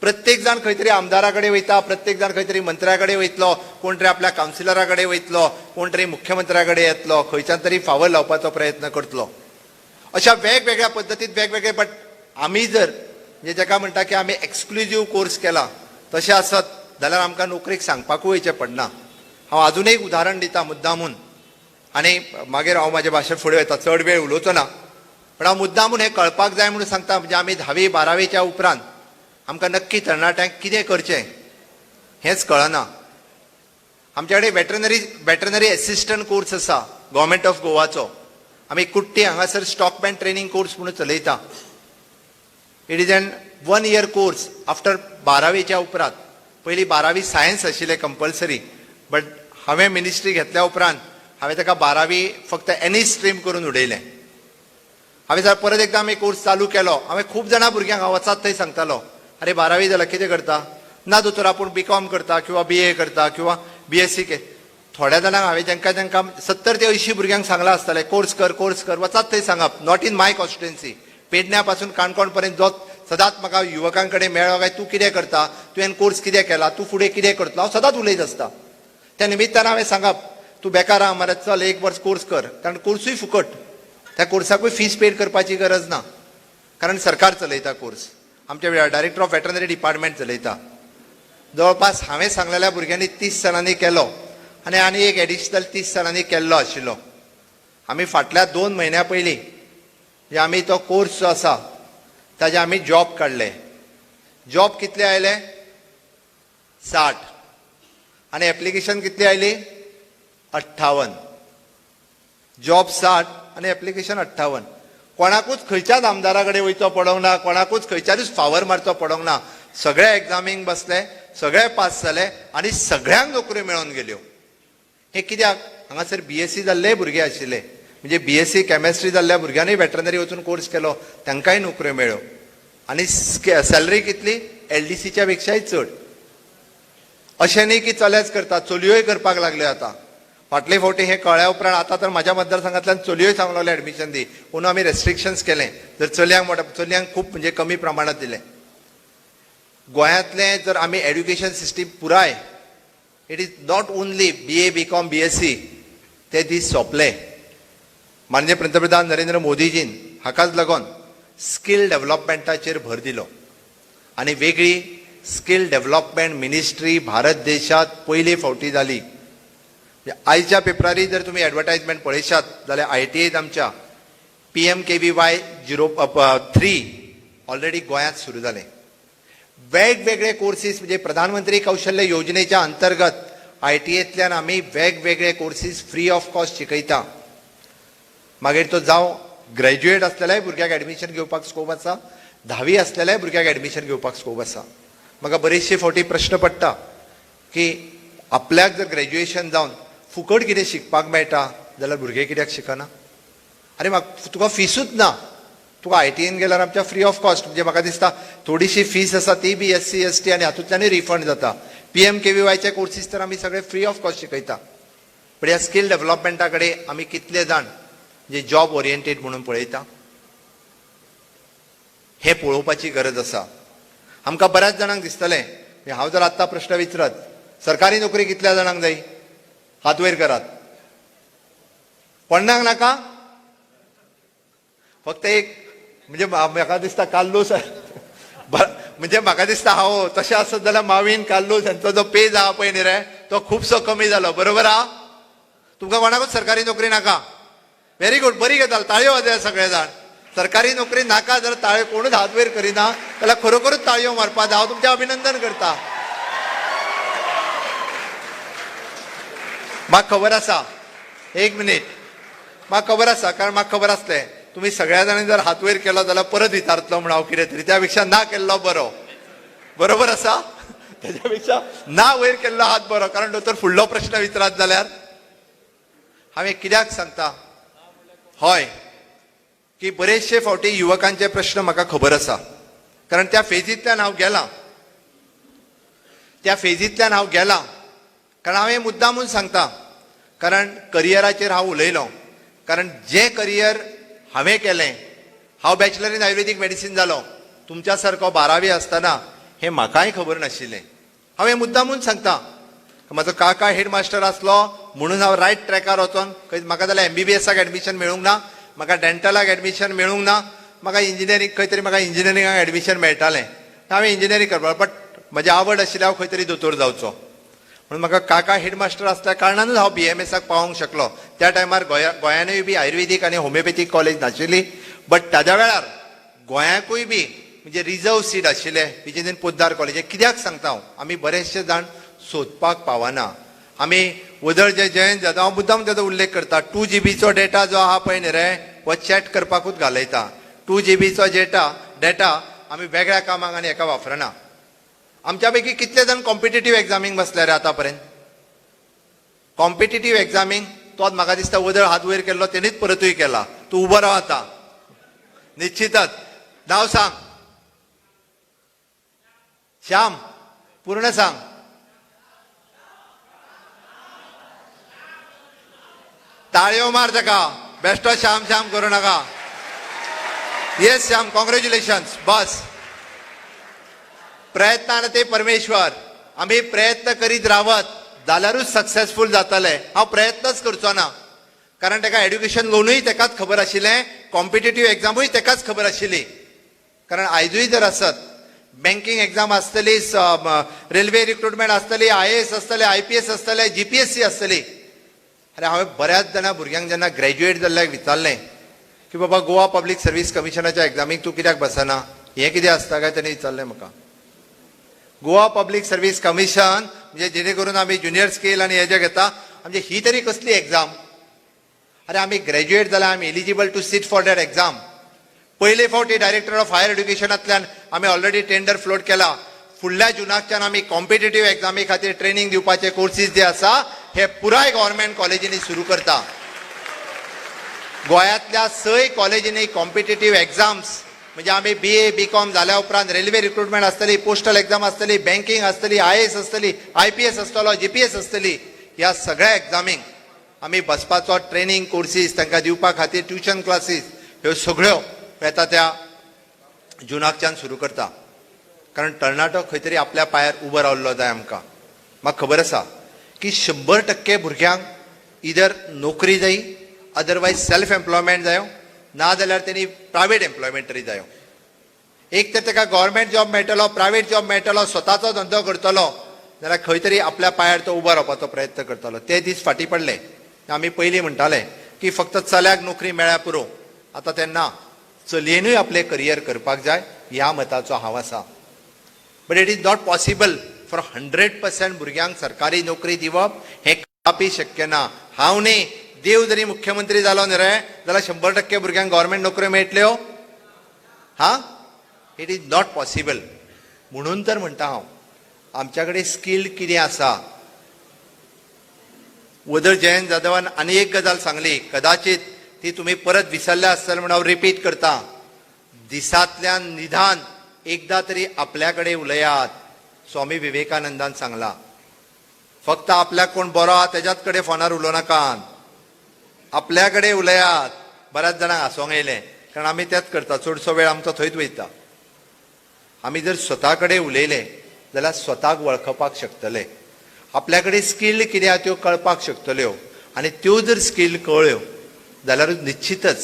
प्रत्येक जाण खंय तरी आमदारा कडेन वयता, प्रत्येक जाण खंय तरी मंत्र्या कडेन वयतलो, कोण तरी आपल्या कावन्सिलरा कडेन वयतलो, कोण तरी मुख्यमंत्र्या कडेन येतलो, खंयच्यान तरी फावो लावपाचो प्रयत्न करतलो. अशा वेगवेगळ्या पद्दतीन वेगवेगळे. बट आमी जर म्हणजे जाका म्हणटा की आमी एक्सक्लुझीव कोर्स केला तशें आसत जाल्यार आमकां नोकरेक सांगपाकूय वयचें पडना. हांव अजून एक उदाहरण दिता मुद्दामून. आनी मागीर हांव म्हाजें भाशण फुडें वयता, चड वेळ उलोवचो ना. पण हांव मुद्दामून हें कळपाक जाय म्हणून सांगता. म्हणजे आमी 10वी 12वीच्या उपरांत आमकां नक्की तरणाट्यांक कितें करचें हेंच कळना. आमचे कडेन वेटरनरी एसिस्टंट कोर्स आसा गव्हर्मेंट ऑफ गोवाचो. आमी कुट्टी हांगासर स्टॉकमॅन ट्रेनिंग कोर्स म्हणून चलयता. It is an 1 year course after 12वीच्या उपरांत. पयलीं 12वी सायन्स आशिल्लें कंपल्सरी, बट हांवें मिनिस्ट्री घेतल्या उपरांत हांवें ताका 12वी फक्त एनी स्ट्रीम करून उडयलें. हांवें जर परत एकदां आमी कोर्स चालू केलो. हांवें खूब जाणां भुरग्यांक हांव वचात थंय सांगतालो, अरे 12वी जाल्यार कितें करता? ना दोतोर आपूण BCom करता किंवा BA करता किंवा BSc के. थोड्या जाणांक हांवें जेंकां 70 ते 80 भुरग्यांक सांगलां आसतलें, कोर्स कर वचात थंय सांगप. Not in my constituency. पेडण्या पासून काणकोण पर्यंत जो सदांच म्हाका युवकां कडेन मेळ्ळो काय तूं कितें करता, तुवें कोर्स कितें केला, तूं फुडें कितें करतलो, हांव सदांच उलयत आसता. त्या निमित्तान हांवें सांगप, तूं बेकार आहा मरे, चल 1 वर्स कोर्स कर. कारण कोर्सूय फुकट. त्या कोर्साकूय फीस पेड करपाची गरज ना, कारण सरकार चलयता कोर्स. आमचे डायरेक्टर ऑफ वेटरनरी डिपार्टमेंट चलयता. जवळपास हांवें सांगलेल्या भुरग्यांनी 30 जाणांनी केलो आनी एक एडिशनल 30 जाणांनी केल्लो आशिल्लो. आमी फाटल्या 2 म्हयन्या पयलीं जे आमी तो कोर्स जो आसा ताजे आमी जॉब काडले. जॉब कितले आयले? 60. आनी एप्लिकेशन कितली आयली? 58. जॉब 60 आनी एप्लिकेशन 58. कोणाकूच खंयच्याच आमदारा कडेन वयचो पडोंक ना, कोणाकूच खंयच्यारूच फावर मारचो पडोंक ना. सगळे एग्जामीक बसले, सगळे पास जाले आनी सगळ्यांक नोकऱ्यो मेळोन गेल्यो. हे कित्याक? हांगासर BSc जाल्ले भुरगे आशिल्ले. म्हणजे BSc केमिस्ट्री जाल्ल्या भुरग्यांनी वेटरनरी वचून कोर्स केलो, तांकांय नोकऱ्यो मेळ्ळ्यो. आनी सॅलरी कितली? LDCच्या पेक्षाय चड. अशें न्ही की चलेच करता, चलयोय करपाक लागल्यो आतां. फाटले फावटी हे कळ्ळ्या उपरांत आतां तर म्हाज्या मतदारसंघांतल्यान चलयोय सांगूंक लागले एडमिशन दी, पूण आमी रेस्ट्रिक्शन्स केले. जर चलयांक खूब म्हणजे कमी प्रमाणात दिले. गोंयांतलें जर आमी एड्युकेशन सिस्टीम पुराय, it is not only BA BCom BSc ते दीस सोंपले. माननीय पंतप्रधान नरेंद्र मोदीजीन हाकाच लागून स्कील डेव्हलपमेंटाचेर भर दिलो आनी वेगळी स्कील डेव्हलपमेंट मिनिस्ट्री भारत देशात पयली फावटी जाली. आयच्या पेपरारी जर तुमी एडवर्टायजमेंट पळयशात जाल्यार ITAत आमच्या PMKVY 03 ऑलरेडी गोंयांत सुरू जाले. वेगवेगळे कोर्सीस म्हणजे प्रधानमंत्री कौशल्य योजनेच्या अंतर्गत ITAतल्यान आमी वेगवेगळे कोर्सीस फ्री ऑफ कॉस्ट शिकयता. मागीर तो जावं ग्रॅज्युएट आसलेल्याय भुरग्याक एडमिशन घेवपाक स्कोप आसा, 10वी आसलेल्याय भुरग्याक एडमिशन घेवपाक स्कोप आसा. म्हाका बरेचशे फावटी प्रश्न पडटा की आपल्याक जर ग्रॅज्युएशन जावन फुकट कितें शिकपाक मेळटा जाल्यार भुरगे कित्याक शिकना? अरे तुका फिसूच ना. तुका ITAन गेल्यार आमच्या फ्री ऑफ कॉस्ट. म्हणजे म्हाका दिसता थोडीशी फीस आसा ती बी SC ST आनी हातूंतल्यानूय रिफंड जाता. PMKVYचे कोर्सीस तर आमी सगळे फ्री ऑफ कॉस्ट शिकयता. पण ह्या स्कील डेव्हलपमेंटा कडेन आमी कितले जाण जे जॉब ओरिएंटेड म्हणून पळयता, हे पळोवपाची गरज आसा. आमकां बऱ्याच जाणांक दिसतलें, हांव जर आत्तां प्रश्न विचारत, सरकारी नोकरी कितल्या जाणांक जाय? हात वयर करात. कोणाक नाका? फक्त एक म्हणजे म्हाका दिसता काल्लूस म्हणजे म्हाका दिसता हांव तशें आसत जाल्यार मावीन काल्लूस हांचो जो पेज आहा पळय न्ही रे, तो खुबसो कमी जालो. बरोबर आहा? तुमकां कोणाकूच सरकारी नोकरी नाका? व्हेरी गुड, बरी गजाल, ताळयो वाजया सगळे जाण. सरकारी नोकरी नाका जर ताळयो कोणूच हात वयर करिना जाल्यार खरोखरूच ताळयो मारपा जाय. हांव तुमचें अभिनंदन करता. म्हाका खबर आसा, 1 मिनीट, म्हाका खबर आसा, कारण म्हाका खबर आसलें तुमी सगळ्या जाणांनी जर हात वयर केलो जाल्यार परत विचारतलो म्हणून हांव कितें तरी. त्या पेक्षा ना केल्लो बरो. बरोबर आसा? त्याच्या पेक्षा ना वयर केल्लो हात बरो. कारण दोतोर फुडलो प्रश्न विचारत जाल्यार हांवें कित्याक सांगता, हय, की बरेचशे फावटी युवकांचे प्रश्न म्हाका खबर आसा. कारण त्या फेजींतल्यान हांव गेलां. कारण हांव हें मुद्दामून सांगता, कारण करियराचेर हांव उलयलो. कारण जें करियर हांवें केलें, हांव बॅचलर इन आयुर्वेदीक मेडिसीन जालो. तुमच्या सारको 12वी आसतना हें म्हाकाय खबर नाशिल्लें. हांव हें मुद्दामून सांगता. म्हाजो काका हेडमास्टर आसलो म्हणून हांव रायट ट्रॅकार वचोन म्हाका जाल्यार MBBSाक एडमिशन मेळूंक ना, म्हाका डेंटलाक एडमिशन मेळूंक ना, म्हाका इंजिनियरींग खंय तरी म्हाका इंजिनियरिंगाक एडमिशन मेळटालें. हांवें इंजिनियरींग करपाक, बट म्हजी आवड आशिल्ली हांव खंय तरी दोतोर जावचो. म्हणून म्हाका काका हेडमास्टर असल्या कारणानूच हांव BMSक पावोंक शकलो. त्या टायमार गोंयानूय बी आयुर्वेदीक आनी होमिओपॅथीक कॉलेज नाशिल्ली, बट ताज्या वेळार गोंयाकूय बी म्हणजे रिजर्व सीट आशिल्ले विजयन पोद्दार कॉलेज. कित्याक सांगता हांव, आमी बरेचशे जाण सोदपाक पावना. आमी वदळ जे जयंत जाता, हांव मुद्दाम ताचो उल्लेख करता, 2 GB डेटा जो आहा पळय न्ही रे, हो चॅट करपाकूच घालयता. 2 GB डेटा आमी वेगळ्या कामाक आनी हेका वापरना. आमच्या पैकी कितले जाण कॉम्पिटेटिव्ह एग्जामीक बसले रे आतां पर्यंत? कॉम्पिटेटिव्ह एग्जामीक तोच म्हाका दिसता वदळ हात वयर केल्लो तेणीच परतूय केला. तूं उबो राव आतां, निश्चितच. नांव सांग श्याम, पूर्ण सांग. ताळयो मार ताका. बेश्टो श्याम श्याम करूं नाका. Yes Shyam, congratulations. बस, प्रयत्नान ते परमेश्वर. आमी प्रयत्न करीत रावत जाल्यारूच सक्सेसफूल जातले. हांव प्रयत्नच करचो ना, कारण ताका एड्युकेशन लोनूय तेकाच खबर आशिल्लें, कॉम्पिटेटिव्ह एग्जामूय तेकाच खबर आशिल्ली. कारण आयजूय जर आसत बँकिंग एग्जाम आसतली, रेल्वे रिक्रुटमेंट आसतली, IAS आसतले, IPS आसतले, GPSC आसतली. अरे हांवें बऱ्याच जाणां भुरग्यांक जेन्ना ग्रॅज्युएट जाल्ल्याक विचारलें की बाबा गोवा पब्लीक सर्वीस कमिशनाच्या एग्जामीक तूं कित्याक बसना, हें कितें आसता काय तेणी विचारलें म्हाका. गोवा पब्लीक सर्वीस कमिशन म्हणजे जेणे करून आमी ज्युनियर स्केल आनी हेजे घेता, म्हणजे ही तरी कसली एग्जाम? अरे आमी ग्रॅज्युएट जाल्यार आमी eligible to sit for that exam. पयले फावटी डायरेक्टर ऑफ हायर एड्युकेशनांतल्यान आमी ऑलरेडी टेंडर फ्लोट केला. फुडल्या जुनाकच्यान आमी कॉम्पिटेटिव्ह एग्जामी खातीर ट्रेनिंग दिवपाचे कोर्सीस जे आसा हे पुराय गव्हर्नमेंट कॉलेजींनी सुरू करता. गोंयांतल्या 6 कॉलेजींनी कॉम्पिटेटिव्ह एग्जाम्स म्हणजे आमी BA BCom जाल्या उपरांत रेल्वे रिक्रुटमेंट आसतली, पोस्टल एग्जाम आसतली, बँकिंग आसतली, IAS आसतली, IPS आसतलो, GPS आसतली, ह्या सगळ्या एग्जामीक आमी बसपाचो ट्रेनिंग कोर्सीस तांकां दिवपा खातीर ट्युशन क्लासीस ह्यो सगळ्यो येता त्या जुनाकच्यान सुरू करता. कारण तरणाटो खंय तरी आपल्या पांयार उबो रावल्लो जाय आमकां. म्हाका खबर आसा की 100% भुरग्यांक इधर नोकरी जायी, अदरवायज सेल्फ एम्प्लॉयमेंट जायो, ना जाल्यार तेणी प्रायवेट एम्प्लॉयमेंट तरी जायो. एक तर ताका गव्हर्मेंट जॉब मेळटलो, प्रायवेट जॉब मेळटलो, स्वताचो धंदो करतलो, जाल्यार खंय तरी आपल्या पांयार तो उबो रावपाचो प्रयत्न करतलो. ते दीस फाटीं पडले. आमी पयलीं म्हणटाले की फक्त चल्याक नोकरी मेळ्ळ्या पुरो. आतां तेन्ना चलयेनूय आपलें करियर करपाक जाय, ह्या मताचो हांव आसा. But it is not possible for 100% भुरग्यांक सरकारी नोकरी दिवप, हें कदापि शक्य ना. हांव न्ही, देव जरी मुख्यमंत्री जालो न्ही रे, जाल्यार 100% भुरग्यांक गव्हर्मेंट नोकऱ्यो मेळटल्यो? हा, इट इज नॉट पॉसिबल. म्हणून तर म्हणटा हांव, आमच्या कडेन स्कील कितें आसा. वदळ जयंत जाधवान आनी एक गजाल सांगली, कदाचित ती तुम्ही परत विसरल्या आसतले म्हणून हांव रिपीट करता. दिसांतल्यान निदान एकदा तरी आपल्याकडे उलयात. स्वामी विवेकानंदान सांगला, फक्त आपल्याक कोण बरो आहा तेज्याच कडेन फोनार उलोव नाकात, आपल्याकडे उलयात. बऱ्याच जाणांक हांसोंक येयलें, कारण आमी तेंच करता, चडसो वेळ आमचो थंयच वयता. आमी जर स्वता कडेन उलयले जाल्यार स्वताक वळखपाक शकतले. आपल्याकडे स्कील कितें आहा त्यो कळपाक शकतल्यो, आनी त्यो जर स्कील कळ्ळ्यो जाल्यारूच निश्चितच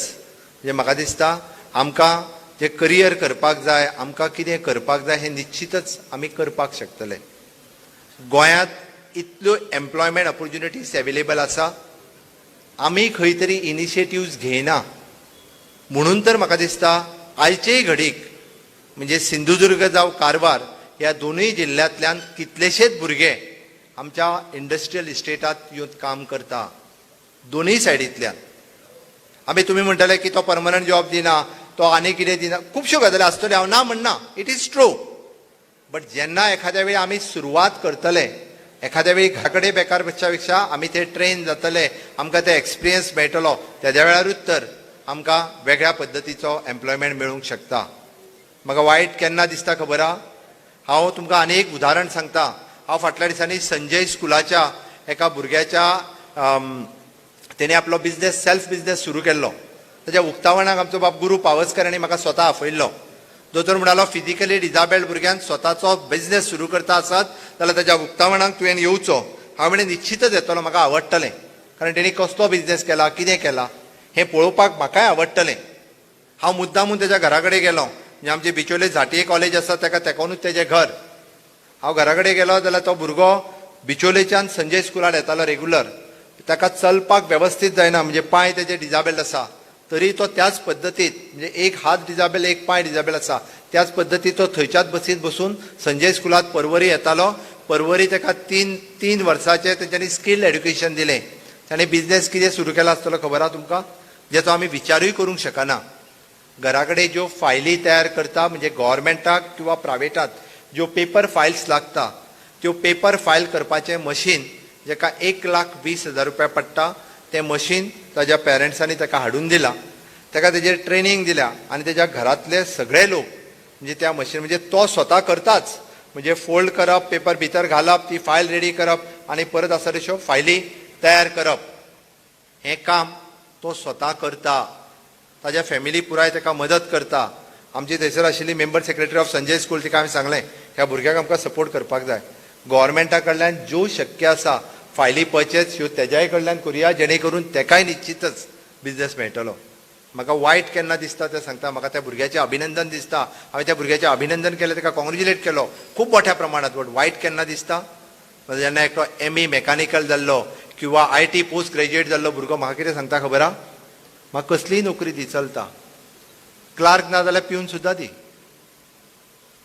म्हणजे म्हाका दिसता आमकां जे करियर करपाक जाय, आमकां कितें करपाक जाय हें निश्चितच आमी करपाक शकतले. गोंयांत इतल्यो एम्प्लॉयमेंट ऑपॉर्च्युनिटीज अवेलेबल आसा, आमी खंय तरी इनिशिएटिव्ज घेयना. म्हणून तर म्हाका दिसता आयचेय घडीक म्हणजे सिंधुदुर्ग जावं कारवार ह्या दोनूय जिल्ल्यांतल्यान कितलेशेच भुरगे आमच्या इंडस्ट्रियल इस्टेटात येवन काम करता, दोनूय सायडींतल्यान. आमी तुमी म्हणटले की तो परमनंट जॉब दिना, तो आनी कितें दिना, खुबश्यो गजाली आसतल्यो, हांव ना म्हणना, इट इज ट्रू. बट जेन्ना एखाद्या वेळी आमी सुरवात करतले, एखाद्या वेळी घरा कडेन बेकार बसच्या आमी ते ट्रेन जातले, आमकां ते एक्सपिरियन्स मेळटलो, तेद्या वेळारूच तर आमकां वेगळ्या पद्दतीचो एम्प्लॉयमेंट मेळूंक शकता. म्हाका वायट केन्ना दिसता खबर आहा? हांव तुमकां आनी एक उदाहरण सांगता. हांव फाटल्या दिसांनी संजय स्कुलाच्या एका भुरग्याच्या तेणे आपलो बिझनेस, सेल्फ बिझनेस सुरू केल्लो. ताच्या उक्तावणाक आमचो बाब गुरू पावसकर हांणी म्हाका स्वता आपयल्लो. दोतोर म्हणलो, फिजिकली डिजाबल्ड भुरग्यांक स्वताचो बिझनेस सुरू करता आसत जाल्यार ताच्या उक्तावणाक तुवें येवचो. हांव म्हणे निश्चितच येतलो, म्हाका आवडटलें, कारण तेणी कसलो बिझनेस केला, कितें केला हें पळोवपाक म्हाकाय आवडटलें. हांव मुद्दामून ताच्या घरा कडेन गेलो, म्हणजे आमचे बिचोले झाटये कॉलेज आसा ताका तेकोनूच तेजें घर. हांव घरा कडेन गेलो जाल्यार तो भुरगो बिचोलेच्यान संजय स्कुलार येतालो रेग्युलर, ताका चलपाक वेवस्थीत जायना, म्हणजे पांय तेजे डिजाबल आसा, तरी तो त्याच पद्दतीत, म्हणजे एक हात डिजाबल एक पांय डिजाबल आसा, त्याच पद्दतीत तो थंयच्याच बसीत बसून संजय स्कुलात परवरी येतालो. परवरी ताका तीन वर्साचें तेंच्यांनी स्किल एड्युकेशन दिलें. ताणें बिझनेस कितें सुरू केला आसतलो खबर आहा तुमकां, जेचो आमी विचारूय करूंक शकना. घरा कडेन ज्यो फायली तयार करता, म्हणजे गव्हर्मेंटाक किंवा प्रायवेटात ज्यो पेपर फायल्स लागता, त्यो पेपर फायल करपाचें मशीन जेका 1,20,000 रुपया पडटा, तें मशीन ताज्या पेरंट्सांनी ताका हाडून दिलां. ताका तेजेर ट्रेनिंग दिल्या आनी तेज्या घरांतले सगळे लोक म्हणजे त्या मशीन, म्हणजे तो स्वता करताच, म्हणजे फोल्ड करप, पेपर भितर घालप, ती फायल रेडी करप आनी परत आसा तश्यो फायली तयार करप, हें काम तो स्वता करता. ताज्या फॅमिली पुराय ताका मदत करता. आमची थंयसर आशिल्ली member secretary of Sanjay school, तिका हांवें सांगलें ह्या भुरग्याक आमकां सपोर्ट करपाक जाय. गव्हर्मेंटा कडल्यान ज्यो शक्य आसा फायली परचेस ह्यो तेज्याय कडल्यान करुया, जेणे करून तेकाय निश्चितच बिझनेस मेळटलो. म्हाका वायट केन्ना दिसता तें सांगता, म्हाका त्या भुरग्याचें अभिनंदन दिसता. हांवें त्या भुरग्याचें अभिनंदन केलें, ताका कॉंग्रेच्युलेट केलो खूब मोठ्या प्रमाणात. बट वायट केन्ना दिसता जेन्ना एकटो ME मेकॅनिकल जाल्लो किंवा IT पोस्ट ग्रॅज्युएट जाल्लो भुरगो म्हाका कितें सांगता खबर आहा, म्हाका कसलीय नोकरी दी चलता, क्लार्क ना जाल्यार पिवन सुद्दां दी,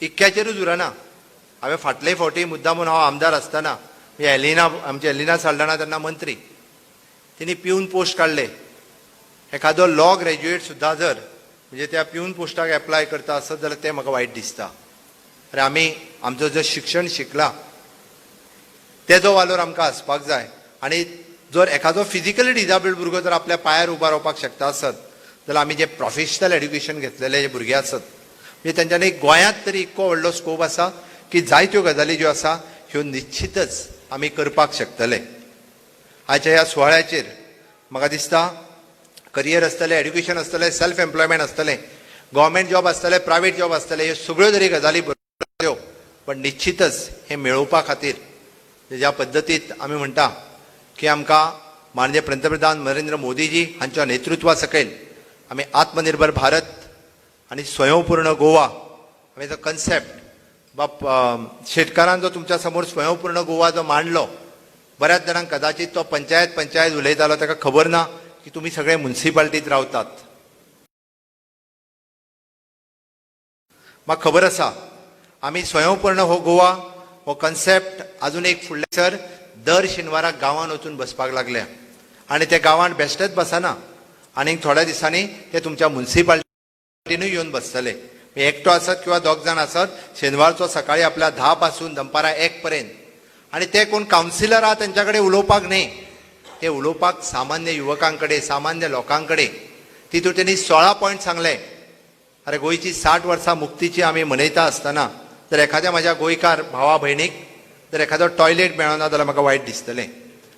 इतक्याचेरूच उरना. हांवें फाटले फावटी मुद्दामून हांव आमदार आसतना आमची एलिना साल्ढाणा तेन्ना मंत्री, तिणी पिवन पोस्ट काडले. एखादो लॉ ग्रॅज्युएट सुद्दां जर म्हणजे त्या पिवन पोस्टाक एप्लाय करता आसत जाल्यार तें म्हाका वायट दिसता. अरे आमी आमचो जो शिक्षण शिकला तेजो वालोर आमकां आसपाक जाय. आनी जर एखादो फिजिकली डिजाबल्ड भुरगो जर आपल्या पांयार उबा रावपाक शकता आसत जाल्यार आमी जे प्रोफेशनल एड्युकेशन घेतलेले जे भुरगे आसत, म्हणजे तेंच्यांनी गोंयांत तरी इतको व्हडलो स्कोप आसा की जायत्यो गजाली ज्यो आसा ह्यो निश्चितच आमी करपाक शकतले. आयच्या ह्या सुवाळ्याचेर म्हाका दिसता करियर आसतलें, एड्युकेशन आसतलें, सेल्फ एम्प्लॉयमेंट आसतलें, गव्हर्मेंट जॉब आसतले, प्रायवेट जॉब आसतले, ह्यो सगळ्यो जरी गजाली बऱ्यो, पण निश्चितच हे मेळोवपा खातीर ज्या पद्दतीत आमी म्हणटा की आमकां माननीय पंतप्रधान नरेंद्र मोदीजी हांच्या नेतृत्वा सकयल आमी आत्मनिर्भर भारत आनी स्वयंपूर्ण गोवा हांवें जो कन्सेप्ट शेतकारान जो तुमच्या समोर स्वयंपूर्ण गोवा जो मांडलो, बऱ्याच जाणांक कदाचित तो पंचायत उलयतालो ताका खबर ना की तुमी सगळे म्युनिसिपालिटीत रावतात. म्हाका खबर आसा आमी स्वयंपूर्ण हो गोवा हो कन्सेप्ट अजून एक फुडले सर दर शेनवाराक गांवांत वचून बसपाक लागल्या आनी ते गांवांत बेश्टेच बसना, आनीक थोड्या दिसांनी ते तुमच्या म्युनिसिपालिटीनूय येवन बसतले. एकटो आसत किंवा दोग जाण आसत, शेनवारचो सकाळी आपल्या 10 पासून दनपारा 1 पर्यंत, आनी ते कोण कावन्सिलर आहा तेंच्या कडेन उलोवपाक न्ही, ते उलोवपाक सामान्य युवकांकडे, सामान्य लोकांकडे. तितूंत त्यांनी 16 पॉयंट सांगले. अरे गोंयची 60 वर्सां मुक्तीची आमी मनयता आसतना जर एखाद्या म्हाज्या गोंयकार भावा भयणीक जर एखादो टॉयलेट मेळना जाल्यार म्हाका वायट दिसतलें.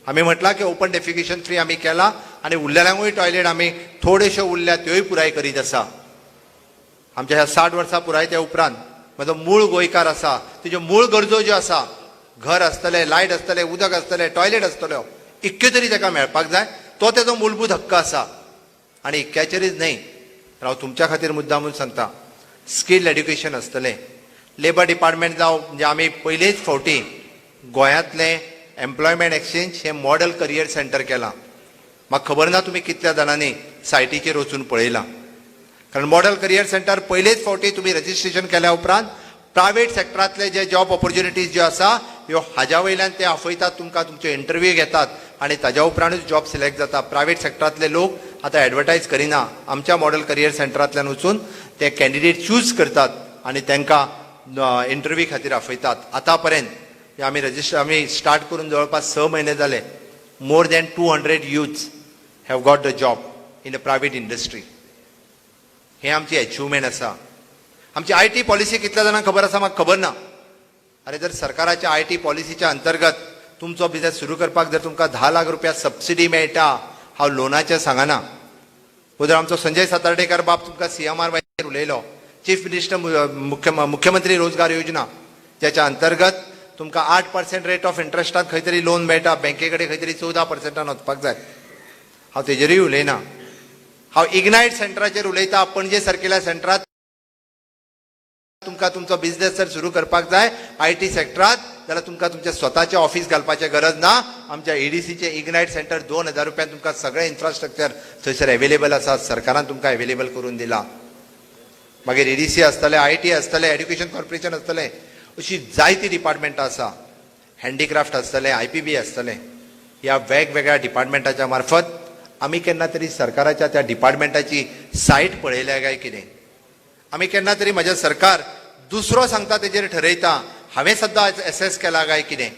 आमी म्हटलां की ओपन डेफिकेशन फ्री आमी केला आनी उरलेल्यांकूय टॉयलेट आमी थोड्योश्यो उरल्या त्योय पुराय करीत आसा. आमच्या ह्या 60 वर्सां पुरायत्या उपरांत म्हजो मूळ गोंयकार आसा, तेज्यो मूळ गरजो ज्यो आसा, घर आसतलें, लायट आसतलें, उदक आसतलें, टॉयलेट आसतल्यो, इतक्यो तरी ताका मेळपाक जाय. तो तेजो मूलभूत हक्क आसा. आनी इतक्याचेरच न्हय, हांव तुमच्या खातीर मुद्दामून सांगता, स्किल एड्युकेशन आसतलें, लेबर डिपार्टमेंट जावं, म्हणजे आमी पयलेच फावटी गोंयांतलें एम्प्लॉयमेंट एक्सचेंज हे मॉडल करियर सेंटर केलां. म्हाका खबर ना तुमी कितल्या जाणांनी सायटीचेर वचून पळयलां. कारण मॉडल करियर सेंटर पयलेच फावटी तुमी रजिस्ट्रेशन केल्या उपरांत प्रायवेट सेक्टरांतले जे जॉब ऑपॉर्च्युनिटीज ज्यो आसा ह्यो हाज्या वयल्यान ते आफयतात, तुमकां तुमचे इंटरव्यू घेतात आनी ताज्या उपरांतूच जॉब सिलेक्ट जाता. प्रायवेट सेक्टरांतले लोक आतां एडवर्टायज करिना, आमच्या मॉडल करियर सेंटरांतल्यान वचून ते कॅन्डिडेट चूज करतात आनी तांकां इंटरव्यू खातीर आफयतात. आतां पर्यंत आमी स्टार्ट करून जवळपास 6 म्हयने जाले. More than 200 youths have got the job in the private industry. हे आमची अचिव्हमेंट आसा. आमची IT पॉलिसी कितल्या जाणांक खबर आसा म्हाका खबर ना. अरे जर सरकाराच्या IT पॉलिसीच्या अंतर्गत तुमचो बिझनेस सुरू करपाक जर तुमकां 10 लाख रुपया सबसिडी मेळटा, हांव लोनाचें सांगना. जर आमचो संजय सातार्डेकर बाब तुमकां CMR वायचेर उलयलो, चीफ मिनिस्टर मुख्यमंत्री रोजगार योजना, ज्याच्या अंतर्गत तुमकां 8% रेट ऑफ इंट्रस्टात खंय तरी लोन मेळटा, बँके कडेन खंय तरी 14% वचपाक जाय. हांव तेजेरूय उलयना. हांव इग्नायट सेंटराचेर उलयता. पणजे सारकेल्या सेंटरात तुमकां तुमचो बिझनेस जर सुरू करपाक जाय IT सेक्टरात जाल्यार तुमकां तुमचें स्वताचें ऑफिस घालपाची गरज ना. आमच्या एडीसीचे इग्नायट सेंटर 2000 रुपयान तुमकां सगळें इन्फ्रास्ट्रक्चर थंयसर अवेलेबल आसा, सरकारान तुमकां अवेलेबल करून दिला. मागीर एडीसी आसतलें, आयटी आसतलें, एड्युकेशन कॉर्पोरेशन आसतलें, अशी जायती डिपार्टमेंटां आसा. हँडीक्राफ्ट आसतलें, IPB आसतलें. ह्या वेगवेगळ्या डिपार्टमेंटाच्या मार्फत आमी केन्ना तरी सरकाराच्या त्या डिपार्टमेंटाची सायट पळयल्या काय कितें? आमी केन्ना तरी म्हजें सरकार दुसरो सांगता तेजेर ठरयता, हांवें सद्दां एसेस केला काय कितें?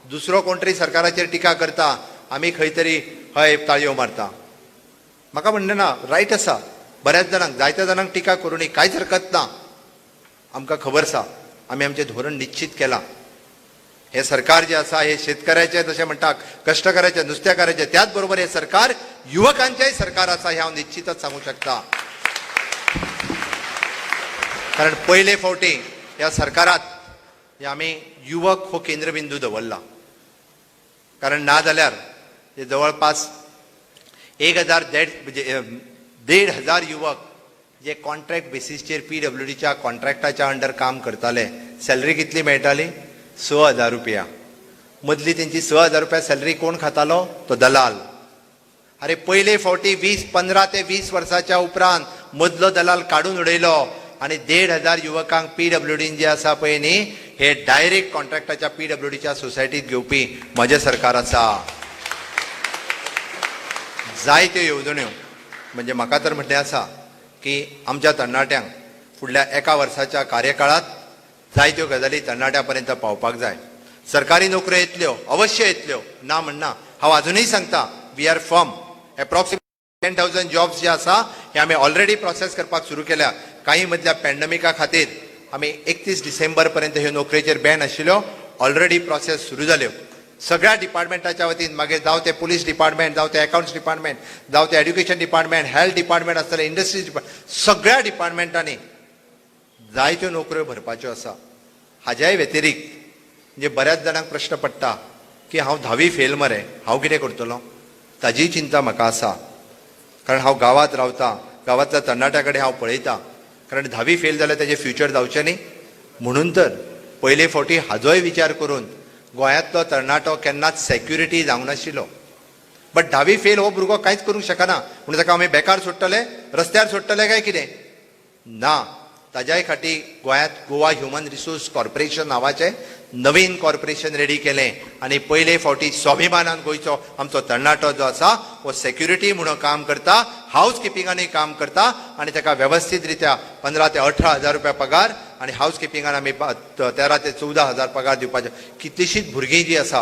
दुसरो कोण तरी सरकाराचेर टिका करता, आमी खंय तरी हय ताळयो मारता. म्हाका म्हणणें ना, रायट आसा. बऱ्याच जाणांक, जायत्या जाणांक टिका करूनी कांयच हरकत ना. आमकां खबर आसा आमी आमचें धोरण निश्चित केलां. हे सरकार जे आसा हे शेतकऱ्याचे जशें म्हणटा कश्टकऱ्याचे, नुस्तेकाराचे, त्याच बरोबर हे सरकार युवकांचेय सरकार आसा हे हांव निश्चितच सांगू शकता. कारण पयले फावटी ह्या सरकारात आमी युवक हो केंद्रबिंदू दवरला. कारण ना जाल्यार हे जवळपास 1,500 युवक जे कॉन्ट्रॅक्ट बेसिसचेर PWDच्या कॉन्ट्रॅक्टाच्या अंडर काम करताले, सॅलरी कितली मेळटाली? 6,000 रुपया. मदली तेंची 6,000 रुपया सॅलरी कोण खातालो? तो दलाल. अरे पयले फावटी 15 ते 20 वर्साच्या उपरांत मदलो दलाल काडून उडयलो आणि 1,500 युवकांक PWDन जे आसा पळय न्ही, हे डायरेक्ट कॉन्ट्रॅक्टाच्या PWDच्या सोसायटीत घेवपी म्हजें सरकार आसा. जायत्यो येवजण्यो म्हणजे म्हाका तर म्हटलें आसा की आमच्या तरणाट्यांक फुडल्या एका वर्साच्या कार्यकाळात जायत्यो गजाली तरणाट्यां पर्यंत पावपाक जाय. सरकारी नोकऱ्यो येतल्यो, अवश्य येतल्यो, ना म्हणना. हांव अजूनय सांगता, we are firm. Approximately 10,000 jobs जे आसा हे आमी ऑलरेडी प्रोसेस करपाक सुरू केल्या. काही मदल्या पॅन्डमिका खातीर आमी 31 डिसेंबर पर्यंत ह्यो नोकरेचेर बॅन आशिल्ल्यो, ऑलरेडी प्रोसेस सुरू जाल्यो. सगळ्या डिपार्टमेंटाच्या वतीन, मागीर जावं ते पुलीस डिपार्टमेंट, जावं ते अकाउंट्स डिपार्टमेंट, जावं ते एड्युकेशन डिपार्टमेंट, हेल्थ डिपार्टमेंट आसतलें, इंडस्ट्रीज डिपार्टमेंट, सगळ्या डिपार्टमेंटांनी जायत्यो नोकऱ्यो भरपाच्यो आसा. हाज्याय व्यतिरिक्त म्हणजे बऱ्याच जाणांक प्रश्न पडटा की हांव 10वी फेल मरे, हांव कितें करतलो? ताजीय चिंता म्हाका आसा. कारण हांव गांवांत रावतां, गांवांतल्या तरणाट्या कडेन हांव पळयतां. कारण 10वी फेल जाल्यार तेजें फ्युचर जावचें न्ही. म्हणून तर पयले फावटी हाजोय विचार करून गोंयांतलो तरणाटो केन्नाच सेक्युरिटी जावंक नाशिल्लो. बट 10वी फेल हो भुरगो कांयच करूंक शकना. म्हणून ताका आमी बेकार सोडटले, रस्त्यार सोडटले काय कितें? ना. ताज्याय खातीर गोंयांत गोवा ह्युमन रिसोर्स कॉर्पोरेशन नांवाचें नवीन कॉर्पोरेशन रेडी केलें आणि पयले फावटी स्वाभिमानान गोंयचो आमचो तरणाटो जो आसा हो सेक्युरिटी म्हणून काम करता, हाऊस किपिंगानूय काम करता आणि ताका वेवस्थीत रित्या 15 ते 18,000 रुपया पगार आणि हाऊस किपिंगान आमी 13 ते 14,000 पगार दिवपाचे. कितलीशींच भुरगीं जी आसा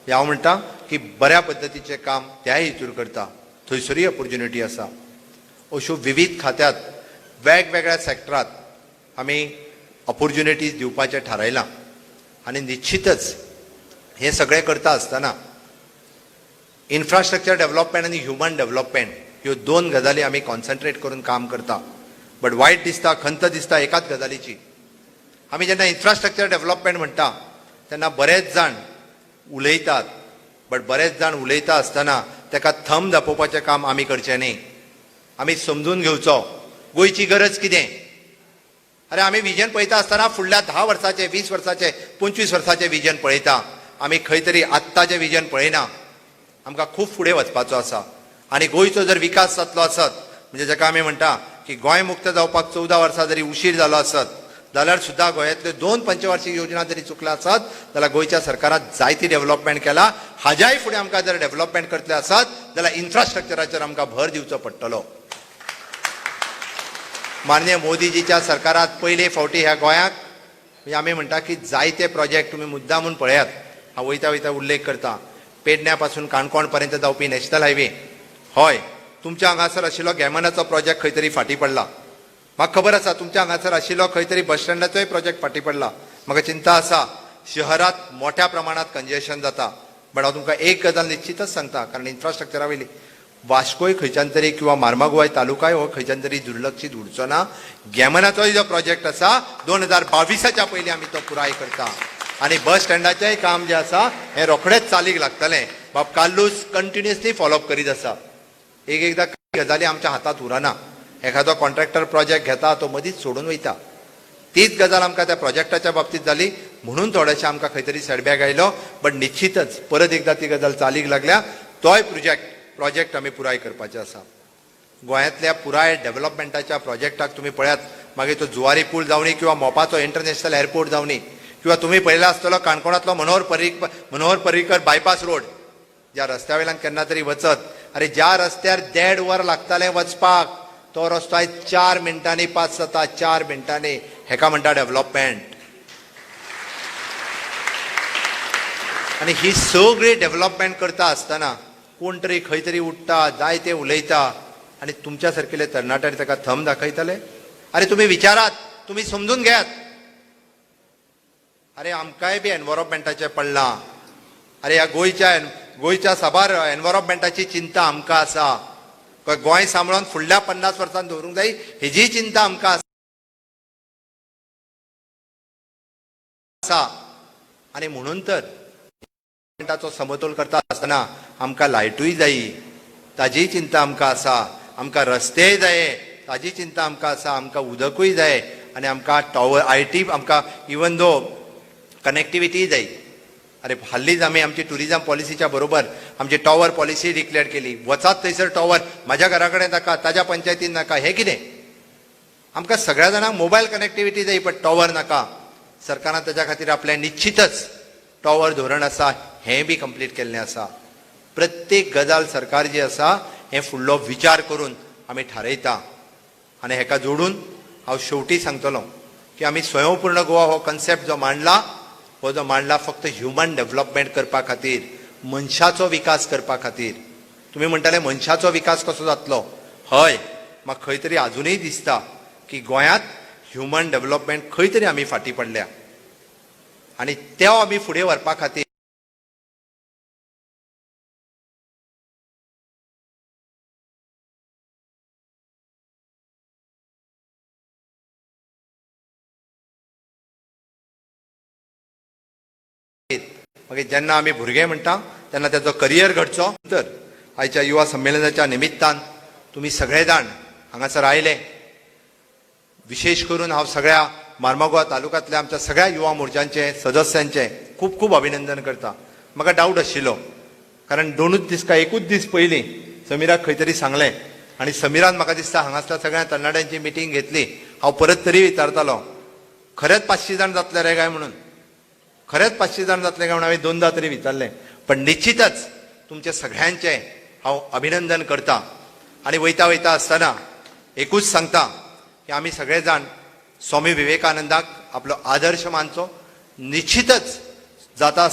हांव म्हणटा की बऱ्या पद्दतीचें काम त्याय हितूर करता. थंयसरूय ऑपॉर्च्युनिटी आसा. अश्यो विविध खात्यांत वेगवेगळ्या सॅक्टरांत आमी ऑपॉर्च्युनिटीज दिवपाचें थारायलां. आणि निश्चितच हे सगळें करता आसतना इन्फ्रास्ट्रक्चर डेव्हलपमेंट आणि ह्युमन डेव्हलपमेंट ह्यो 2 गजाली आमी कॉन्सन्ट्रेट करून काम करता. बट वायट दिसता, खंत दिसता एकाच गजालीची. आमी जेन्ना इन्फ्रास्ट्रक्चर डेव्हलपमेंट म्हणटा तेन्ना बरेच जाण उलयतात, बट बरेच जाण उलयता आसतना ताका थंब दाखोवपाचें काम आमी करचें न्ही. आमी समजून घेवचो गोंयची गरज कितें. अरे आमी विजन पळयता आसतना फुडल्या 10 वर्साचे, 20 वर्साचे, 25 वर्साचे विजन पळयता. आमी खंय तरी आत्ताचें विजन पळयना. आमकां खूब फुडें वचपाचो आसा. आनी गोंयचो जर विकास जातलो आसत, म्हणजे जाका आमी म्हणटा की गोंय मुक्त जावपाक 14 वर्सां जरी उशीर जालो आसत जाल्यार सुद्दां गोंयांतल्यो 2 पंचवार्षिक योजना जरी चुकल्यो आसत जाल्यार गोंयच्या सरकारान जायती डेव्हलपमेंट केला. हाज्याय फुडें आमकां जर डेव्हलपमेंट करतले आसत जाल्यार इन्फ्रास्ट्रक्चराचेर आमकां भर दिवचो पडटलो. माननीय मोदीजीच्या सरकारात पयले फावटी ह्या गोंयाक म्हणजे आमी म्हणटा की जायते प्रोजेक्ट तुमी मुद्दामून पळयात. हांव वयता वयता उल्लेख करता. पेडण्या पासून काणकोण पर्यंत जावपी नॅशनल हायवे, हय तुमच्या हांगासर आशिल्लो गॅमनाचो प्रोजेक्ट खंय तरी फाटीं पडला. म्हाका खबर आसा तुमच्या हांगासर आशिल्लो खंय तरी बस स्टँडाचोय प्रोजेक्ट फाटीं पडला. म्हाका चिंता आसा शहरात मोठ्या प्रमाणात कंजेशन जाता. बट हांव तुमकां एक गजाल निश्चितच सांगता, कारण इन्फ्रास्ट्रक्चरा वयली वास्कोय खंयच्यान तरी किंवा मार्मागुवाय तालुकाय हो खंयच्यान तरी दुर्लक्षीत उरचो ना. गॅमनाचोय जो प्रोजेक्ट आसा 2022च्या पयलीं आमी तो पुराय करता. आणि बस स्टँडाचेंय काम जे आसा हें रोखडेंच चालीक लागतलें. बाब काल्लूस कंटिन्युअसली फॉलोअप करीत आसा. एकदां काही गजाली आमच्या हातांत उरना. एखादो कॉन्ट्रॅक्टर प्रोजेक्ट घेता तो मदींच सोडून वयता. तीच गजाल आमकां त्या प्रोजेक्टाच्या बाबतींत जाली म्हणून थोडेशें आमकां खंय तरी सेटबॅक आयलो. बट निश्चितच परत एकदा ती गजाल चालीक लागल्या. तोय प्रोजेक्ट आमी पुराय करपाचे आसा. गोंयांतल्या पुराय डेव्हलपमेंटाच्या प्रोजेक्टाक तुम्ही पळयात, मागीर तो जुवारी पूल जावनी किंवा मोपाचो इंटरनॅशनल एअरपोर्ट जावनी किंवा तुम्ही पळयला आसतलो काणकोणांतलो मनोहर पर्रीकर बायपास रोड, ज्या रस्त्या वयल्यान केन्ना तरी वचत, अरे ज्या रस्त्यार 1.5 वर लागताले वचपाक, तो रस्तो आयज 4 मिनटांनी पास जाता. 4 मिनटांनी. हेका म्हणटा डेव्हलपमेंट. आणि ही सगळी डेव्हलपमेंट करता आसतना कोण तरी खंय तरी उठता, जाय ते उलयता आणि तुमच्या सारकेले तरणाटे ताका थंब दाखयतले. अरे तुम्ही विचारात, तुम्ही समजून घेयात. अरे आमकांय बी एनवायरमेंटाचें पडलां. अरे ह्या गोंयच्या साबार एनवायरमेंटाची चिंता आमकां आसा. गोंय सांबाळून फुडल्या 50 वर्सांत दवरूंक जाय हेजी चिंता आमकां आसा. आणि म्हणून तर एनवायरमेंटाचो समतोल करता आसतना आमकां लायटूय जायी, ताजी चिंता आमकां आसा. आमकां रस्तेय जाये, ताजी चिंता आमकां आसा. आमकां उदकूय जाय आनी आमकां टॉवर आयटी आमकां इवन दो कनेक्टिविटी जाय. अरे हाल्लीच आमी आमची टुरिझम पॉलिसीच्या बरोबर आमची टॉवर पॉलिसी डिक्लेअर केली. वचात थंयसर टॉवर, म्हाज्या घरा कडेन नाका, ताज्या पंचायतीन नाका. हें कितें? आमकां सगळ्या जाणांक मोबायल कनेक्टिविटी जाय पण टॉवर नाका. सरकारान ताज्या खातीर आपलें निश्चितच टॉवर धोरण आसा हें बी कंप्लीट केल्लें आसा. प्रत्येक गजाल सरकार जी आसा हें फुडलो विचार करून आमी थारयता. आनी हेका जोडून हांव शेवटी सांगतलों की आमी स्वयंपूर्ण गोवा हो कन्सेप्ट जो मांडला फक्त ह्युमन डेव्हलपमेंट करपा खातीर, मनशाचो विकास करपा खातीर. तुम्ही म्हणटाले मनशाचो विकास कसो जातलो? हय, म्हाका खंय तरी अजूनय दिसता की गोंयांत ह्युमन डेव्हलपमेंट खंय तरी आमी फाटीं पडल्या आनी तो आमी फुडें व्हरपा खातीर मागीर जेन्ना आमी भुरगे म्हणटा तेन्ना त्याचो करियर घडचो. तर आयच्या युवा संमेलनाच्या निमित्तान तुम्ही सगळे जाण हांगासर आयले. विशेष करून हांव सगळ्या मार्मागुआ तालुक्यांतल्या आमच्या सगळ्या युवा मोर्चांचे सदस्यांचे खूब खूब अभिनंदन करता. म्हाका डावट आशिल्लो कारण 2च दीस काय 1च दीस पयलीं समिराक खंय तरी सांगलें आनी समिरान म्हाका दिसता हांगासरल्या सगळ्या तरणाट्यांची मिटींग घेतली. हांव परत तरी विचारतालो खरेंच 500 जाण जातले रे काय म्हणून. खरेंच 500 जाण जातले काय म्हणून हांवें 2दा तरी विचारलें. पण निश्चितच तुमचे सगळ्यांचे हांव अभिनंदन करता. आनी वयता आसतना एकूच सांगता की आमी सगळे जाण स्वामी विवेकानंदाक आपलो आदर्श मानचो. निश्चितच जाता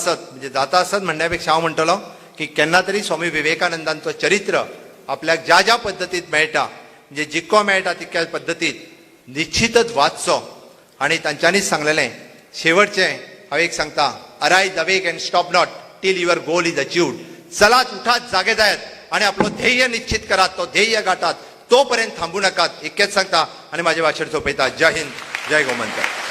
आसत म्हणण्यापेक्षा हांव म्हणटलो की केन्ना तरी स्वामी विवेकानंदांचो चरित्र आपल्याक ज्या ज्या पद्दतीत मेळटा, म्हणजे जितको मेळटा तितक्या पद्दतीत निश्चितच वाचचो. आनी तांच्यांनीच सांगलेलें शेवटचें हांव एक सांगता, arise awake and stop not till your goal is achieved. चलात, उठात, जागे जायात आणि आपलो ध्येय निश्चित करात, तो ध्येय गाठात, तोपर्यंत थांबू नकात. इतकेच सांगता आणि माझे भाषण सोपयता. जय हिंद, जय गोमंतक.